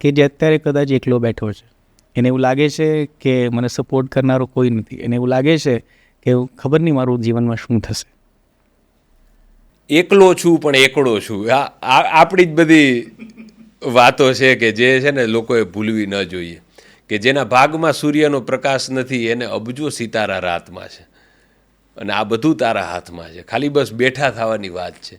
કે જે અત્યારે કદાચ એકલો બેઠો છે. એને એવું લાગે છે કે મને સપોર્ટ કરનારો કોઈ નથી. એને એવું લાગે છે કે ખબર નહીં મારું જીવનમાં શું થશે. એકલો છું પણ એકડો છું, આપણી જ બધી વાતો છે કે જે છે ને લોકોએ ભૂલવી ન જોઈએ. કે જેના ભાગમાં સૂર્યનો પ્રકાશ નથી એને અબજો સિતારા રાતમાં છે અને આ બધું તારા હાથમાં છે. ખાલી બસ બેઠા થવાની વાત છે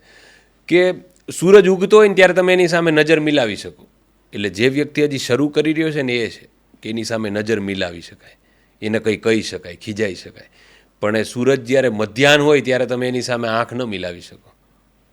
કે સૂરજ ઉગતો હોય ને ત્યારે તમે એની સામે નજર મિલાવી શકો. એટલે જે વ્યક્તિ હજી શરૂ કરી રહ્યો છે ને એ છે કે એની સામે નજર મિલાવી શકાય, એને કંઈ કહી શકાય, ખીજાઈ શકાય. પણ એ સૂરજ જ્યારે મધ્યાહન હોય ત્યારે તમે એની સામે આંખ ન મિલાવી શકો,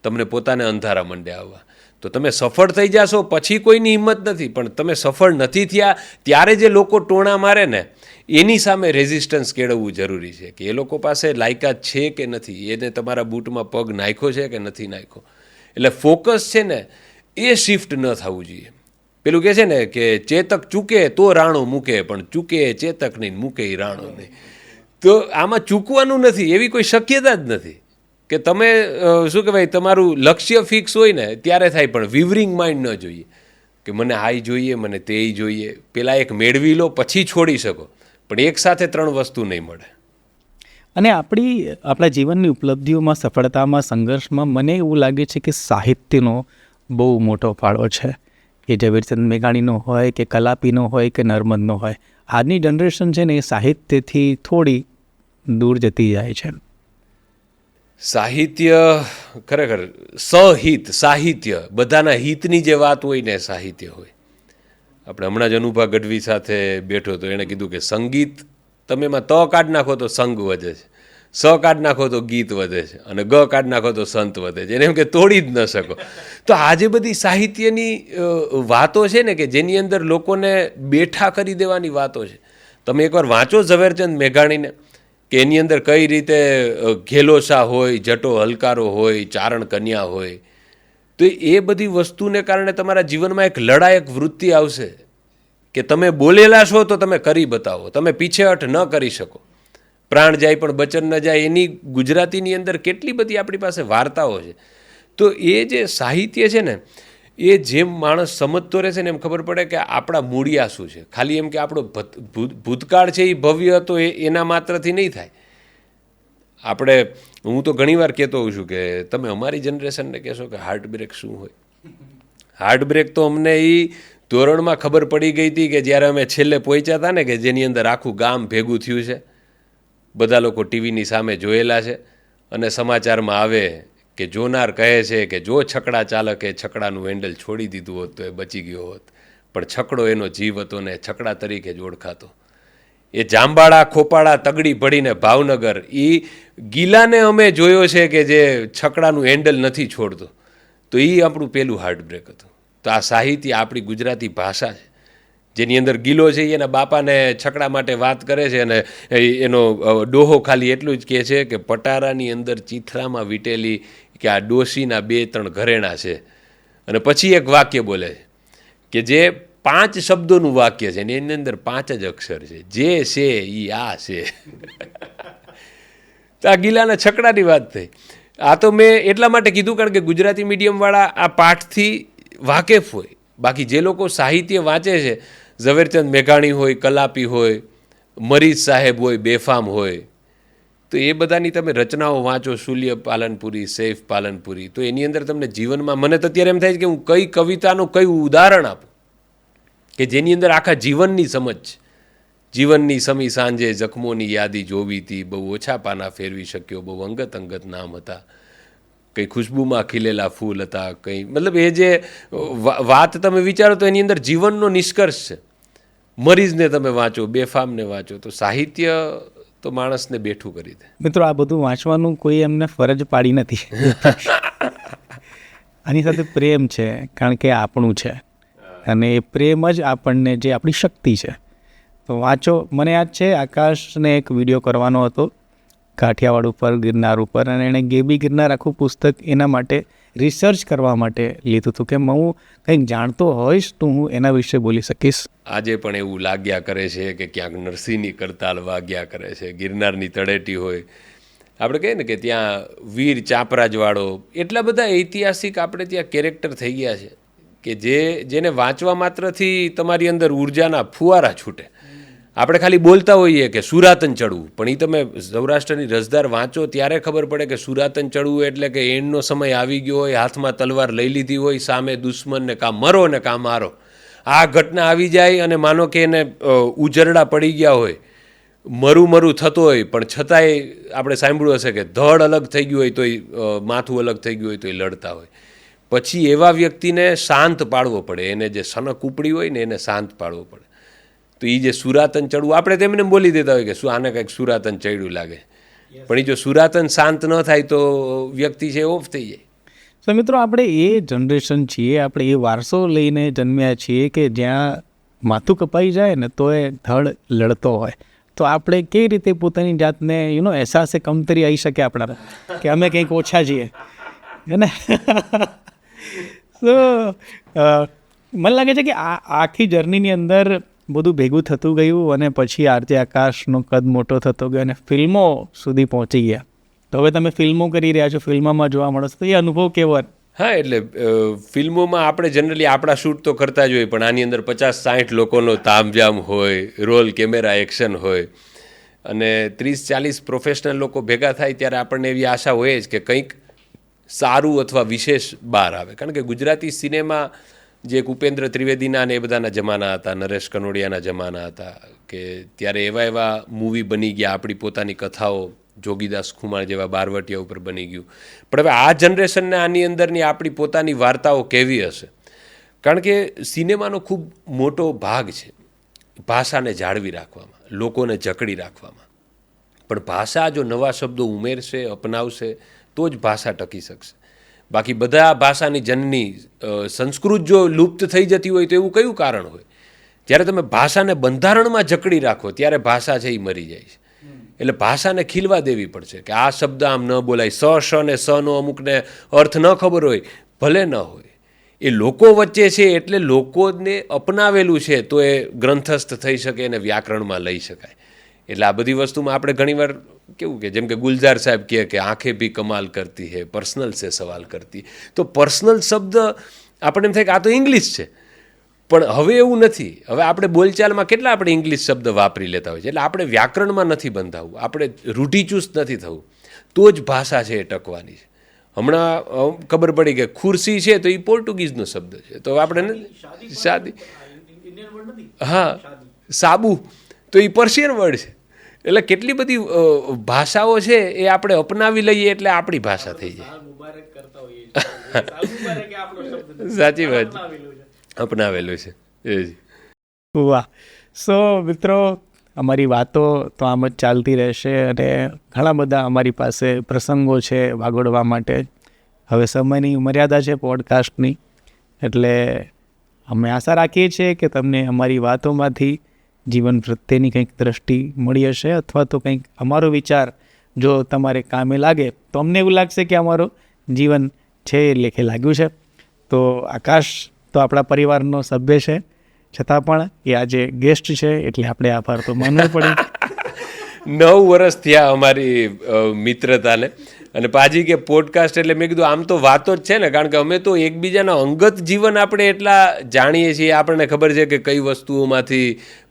તમને પોતાને અંધારા મંડે આવવા. તો તમે સફળ થઈ જશો પછી કોઈની હિંમત નથી, પણ તમે સફળ નથી થયા ત્યારે જે લોકો ટોણા મારે ને એની સામે રેઝિસ્ટન્સ કેળવવું જરૂરી છે કે એ લોકો પાસે લાયકાત છે કે નથી, એને તમારા બૂટમાં પગ નાખ્યો છે કે નથી નાખ્યો. એટલે ફોકસ છે ને એ શિફ્ટ ન થવું જોઈએ. પેલું કહે છે ને કે ચેતક ચૂકે તો રાણો મૂકે, પણ ચૂકે ચેતક નહીં, મૂકે રાણો નહીં. તો આમાં ચૂકવાનું નથી એવી કોઈ શક્યતા જ નથી. કે તમે શું કહેવાય તમારું લક્ષ્ય ફિક્સ હોય ને ત્યારે થાય, પણ વિવરિંગ માઇન્ડ ન જોઈએ. કે મને આઈ જોઈએ, મને તે જોઈએ. પેલા એક મેળવી લો પછી છોડી શકો, પણ એક સાથે 3 વસ્તુ નહીં મળે. અને આપણા જીવનની ઉપલબ્ધિઓમાં, સફળતામાં, સંઘર્ષમાં મને એવું લાગે છે કે સાહિત્યનો બહુ મોટો ફાળો છે. એ ઝવેરચંદ મેઘાણીનો હોય કે કલાપીનો હોય કે નર્મદનો હોય. આજની જનરેશન છે ને એ સાહિત્યથી થોડી દૂર જતી જાય છે. સાહિત્ય ખરેખર સાહિત્ય બધાના હિતની જે વાત હોય ને સાહિત્ય હોય. આપણે હમણાં જ અનુભા ગઢવી સાથે બેઠો તો એણે કીધું કે સંગીત તમે એમાં ત કાઢ નાખો તો સંગ વધે છે, સ કાઢ નાખો તો ગીત વધે છે, અને ગ કાઢ નાખો તો સંત વધે છે. એને એમ કે તોડી જ ન શકો. તો આજે બધી સાહિત્યની વાતો છે ને કે જેની અંદર લોકોને બેઠા કરી દેવાની વાતો છે. તમે એકવાર વાંચો ઝવેરચંદ મેઘાણીને, કે એની અંદર કઈ રીતે ઘેલોસા હોય, જટો હલકારો હોય, ચારણ કન્યા હોય. તો એ બધી વસ્તુને કારણે તમારા જીવનમાં એક લડાયક વૃત્તિ આવશે કે તમે બોલેલા છો તો તમે કરી બતાવો, તમે પીછેહઠ ન કરી શકો. પ્રાણ જાય પણ બચન ન જાય, એની ગુજરાતીની અંદર કેટલી બધી આપણી પાસે વાર્તાઓ છે. તો એ જે સાહિત્ય છે ને એ જેમ માણસ સમજતો રહેશે ને એમ ખબર પડે કે આપણા મૂળિયા શું છે. ખાલી એમ કે આપણો ભૂતકાળ છે એ ભવ્ય હતો એના માત્રથી નહીં થાય. હું તો ઘણીવાર કહેતો હોઉં છું કે તમે અમારી જનરેશનને કહેશો કે હાર્ટબ્રેક શું હોય. હાર્ટબ્રેક તો અમને એ ધોરણમાં ખબર પડી ગઈ હતી કે જ્યારે અમે છેલ્લે પહોંચ્યા હતા ને કે જેની અંદર આખું ગામ ભેગું થયું છે, બધા લોકો ટીવીની સામે જોયેલા છે, અને સમાચારમાં આવે કે જોનાર કહે છે કે જો છકડા ચાલકે છકડાનું હેન્ડલ છોડી દીધું હોત તો એ બચી ગયો હોત, પણ છકડો એનો જીવ હતો ને છકડા તરીકે જ ઓળખાતો. એ જાંબાળા ખોપાળા તગડી ભળીને ભાવનગર, એ ગીલાને અમે જોયો છે કે જે છકડાનું હેન્ડલ નથી છોડતો. તો એ આપણું પહેલું હાર્ટબ્રેક હતું. તો આ સાહિત્ય આપણી ગુજરાતી ભાષા છે જેની અંદર ગીલો છે એના બાપાને છકડા માટે વાત કરે છે, અને એનો ડોહો ખાલી એટલું જ કહે છે કે પટારાની અંદર ચીથરામાં વીટેલી કે આ ડોશીના 2-3 ઘરેણા છે. અને પછી એક વાક્ય બોલે છે કે જે 5 શબ્દોનું વાક્ય છે ને એની અંદર 5 જ અક્ષર છે, જે છે એ આ છે. તો આ ગીલાના છકડાની વાત થઈ. આ તો મેં એટલા માટે કીધું કારણ કે ગુજરાતી મીડિયમવાળા આ પાઠથી વાકેફ હોય. બાકી જે લોકો સાહિત્ય વાંચે છે, ઝવેરચંદ મેઘાણી હોય, કલાપી હોય, મરીઝ સાહેબ હોય, બેફામ હોય, તો એ બધાની તમે રચનાઓ વાંચો, શુલ્ય પાલનપુરી, સૈફ પાલનપુરી, તો એની અંદર તમને જીવનમાં, મને તો અત્યારે એમ થાય છે કે હું કઈ કવિતાનું કયું ઉદાહરણ આપું કે જેની અંદર આખા જીવનની સમજ, જીવનની સમી સાંજે જખમોની યાદી જોવી હતી, બહુ ઓછા પાના ફેરવી શક્યો, બહુ અંગત અંગત નામ હતા, કંઈ ખુશ્બુમાં ખીલેલા ફૂલ હતા, કંઈ મતલબ એ જે વાત તમે વિચારો તો એની અંદર જીવનનો નિષ્કર્ષ છે. મરીઝને તમે વાંચો, બેફામને વાંચો, તો સાહિત્ય તો માણસને બેઠું કરી દે. મિત્રો, આ બધું વાંચવાનું કોઈ એમને ફરજ પાડી નથી. આની સાથે પ્રેમ છે, કારણ કે આપણું છે, અને એ પ્રેમ જ આપણને, જે આપણી શક્તિ છે. તો વાંચો. મને યાદ છે આકાશને એક વિડીયો કરવાનો હતો કાઠિયાવાડ ઉપર, ગિરનાર ઉપર, અને એણે ગેબી ગિરનાર આખું પુસ્તક એના માટે રિસર્ચ કરવા માટે લીધું હતું કે હું કંઈક જાણતો હોઈશ તો હું એના વિશે બોલી શકીશ. આજે પણ એવું લાગ્યા કરે છે કે ક્યાંક નરસિંહની કરતાલ વાગ્યા કરે છે. ગિરનારની તળેટી હોય, આપણે કહીએ ને કે ત્યાં વીર ચાપરાજવાળો, એટલા બધા ઐતિહાસિક આપણે ત્યાં કેરેક્ટર થઈ ગયા છે કે જેને વાંચવા માત્રથી તમારી અંદર ઉર્જાના ફુવારા છૂટે. આપણે ખાલી બોલતા હોઈએ કે સુરાતન ચડવું, પણ એ તમે સૌરાષ્ટ્રની રસદાર વાંચો ત્યારે ખબર પડે કે સુરાતન ચડવું એટલે કે એન્ડનો સમય આવી ગયો હોય, હાથમાં તલવાર લઈ લીધી હોય, સામે દુશ્મનને કાં મરો ને કાં મારો. આ ઘટના આવી જાય અને માનો કે એને ઉજરડા પડી ગયા હોય, મરું થતું હોય, પણ છતાંય આપણે સાંભળ્યું હશે કે ધડ અલગ થઈ ગયું હોય તોય, માથું અલગ થઈ ગયું હોય તોય લડતા હોય. પછી એવા વ્યક્તિને શાંત પાડવો પડે, એને જે સનક ઉપડી હોય ને એને શાંત પાડવો પડે. તો એ જે સુરાતન ચડવું, આપણે તેમને બોલી દેતા હોય કે શું આને કંઈક સુરાતન ચડ્યું લાગે, પણ એ જો સુરાતન શાંત ન થાય તો વ્યક્તિ છે ઓફ થઈ જાય. તો મિત્રો, આપણે એ જનરેશન છીએ, આપણે એ વારસો લઈને જન્મ્યા છીએ કે જ્યાં માથું કપાઈ જાય ને તો એ ધડ લડતો હોય. તો આપણે કેવી રીતે પોતાની જાતને અહેસાસે કમતરી આવી શકે આપણા કે અમે કંઈક ઓછા છીએ, હે ને? તો મને લાગે છે કે આખી જર્નીની અંદર બધું ભેગું થતું ગયું અને પછી આરતી આકાશનો કદ મોટો થતો ગયો અને ફિલ્મો સુધી પહોંચી ગયા. તો હવે તમે ફિલ્મો કરી રહ્યા છો, ફિલ્મોમાં જોવા મળો છો, તો એ અનુભવ કેવો હા એટલે ફિલ્મોમાં આપણે જનરલી આપણા શૂટ તો કરતા જ હોય, પણ આની અંદર 50-60 લોકોનો તામઝામ હોય, રોલ કેમેરા એક્શન હોય, અને 30-40 પ્રોફેશનલ લોકો ભેગા થાય ત્યારે આપણને એવી આશા હોય જ કે કંઈક સારું અથવા વિશેષ બહાર આવે. કારણ કે ગુજરાતી સિનેમા જે એક ઉપેન્દ્ર ત્રિવેદીના અને એ બધાના જમાના હતા, નરેશ કનોડિયાના જમાના હતા, કે ત્યારે એવા મૂવી બની ગયા, આપણી પોતાની કથાઓ, જોગીદાસ ખુમાણ જેવા બારવટિયા ઉપર બની ગયું. પણ હવે આ જનરેશનને આની અંદરની આપણી પોતાની વાર્તાઓ કેવી હશે? કારણ કે સિનેમાનો ખૂબ મોટો ભાગ છે ભાષાને જાળવી રાખવામાં, લોકોને જકડી રાખવામાં. પણ ભાષા જો નવા શબ્દો ઉમેરશે, અપનાવશે, તો જ ભાષા ટકી શકશે. બાકી બધા ભાષાની જનની સંસ્કૃત જો લુપ્ત થઈ જતી હોય તો એવું કયું કારણ હોય? જ્યારે તમે ભાષાને બંધારણમાં જકડી રાખો ત્યારે ભાષા છે એ મરી જાય છે. એટલે ભાષાને ખીલવા દેવી પડશે કે આ શબ્દ આમ ન બોલાય, સ ને સનો અમુકને અર્થ ન ખબર હોય, ભલે ન હોય, એ લોકો વચ્ચે છે એટલે લોકોને અપનાવેલું છે તો એ ગ્રંથસ્થ થઈ શકે અને વ્યાકરણમાં લઈ શકાય. એટલે આ બધી વસ્તુમાં આપણે ઘણીવાર કેવું કે જેમ કે ગુલઝાર સાહેબ કહે કે આંખે ભી કમાલ કરતી હે, પર્સનલ સે સવાલ કરતી. તો પર્સનલ શબ્દ આપણે એમ થાય કે આ તો ઇંગ્લિશ છે, પણ હવે એવું નથી. હવે આપણે બોલચાલમાં કેટલા આપણે ઇંગ્લિશ શબ્દ વાપરી લેતા હોય છે. એટલે આપણે વ્યાકરણમાં નથી બંધાવવું, આપણે રૂઢિચુસ્ત નથી થવું, તો જ ભાષા છે એ ટકવાની છે. હમણાં ખબર પડી કે ખુરશી છે તો એ પોર્ટુગીઝનો શબ્દ છે, તો આપણે શાદી, હા, સાબુ તો એ પર્શિયન વર્ડ છે. એટલે કેટલી બધી ભાષાઓ છે એ આપણે અપનાવી લઈએ એટલે આપણી ભાષા થઈ જાય. સાચી વાત, અપનાવેલું છે. વાહ. સો મિત્રો, અમારી વાતો તો આમ જ ચાલતી રહેશે અને ઘણા બધા અમારી પાસે પ્રસંગો છે વાગોડવા માટે. હવે સમયની મર્યાદા છે પોડકાસ્ટની, એટલે અમે આશા રાખીએ છીએ કે તમને અમારી વાતોમાંથી જીવન પ્રત્યેની કંઈક દ્રષ્ટિ મળી હશે, અથવા તો કંઈક અમારો વિચાર જો તમારે કામે લાગે તો અમને એવું લાગશે કે અમારું જીવન છે એ લેખે લાગ્યું છે. તો આકાશ તો આપણા પરિવારનો સભ્ય છે, છતાં પણ એ આજે ગેસ્ટ છે એટલે આપણે આભાર તો માનવો પડે. 9 વર્ષ થયા અમારી મિત્રતાને, અને પાજી કે પોડકાસ્ટ એટલે મેં કીધું આમ તો વાતો જ છે ને, કારણ કે અમે તો એકબીજાના અંગત જીવન આપણે એટલા જાણીએ છીએ, આપણને ખબર છે કે કઈ વસ્તુઓમાંથી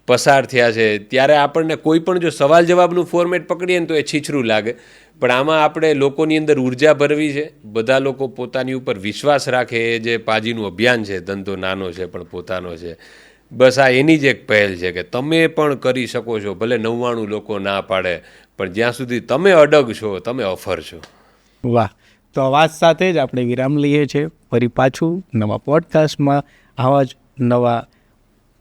પસાર થયા છે. ત્યારે આપણને કોઈ પણ જો સવાલ જવાબનું ફોર્મેટ પકડીએ ને તો એ છીછરું લાગે, પણ આમાં આપણે લોકોની અંદર ઉર્જા ભરવી છે, બધા લોકો પોતાની ઉપર વિશ્વાસ રાખે. એ જે પાજીનું અભિયાન છે, ધંધો નાનો છે પણ પોતાનો છે, બસ આ એની જ એક પહેલ છે કે તમે પણ કરી શકો છો. ભલે 99 લોકો ના પાડે, પણ જ્યાં સુધી તમે અડગ છો, તમે અફર છો. વાહ. તો અવાજ સાથે જ આપણે વિરામ લઈએ છીએ. ફરી પાછું નવા પોડકાસ્ટમાં આવા જ નવા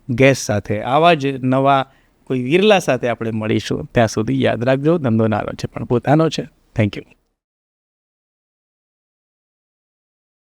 ગેસ્ટ સાથે, આવા જ નવા કોઈ વિરલા સાથે આપણે મળીશું. ત્યાં સુધી યાદ રાખજો, ધંધો નાનો છે પણ પોતાનો છે. Thank you.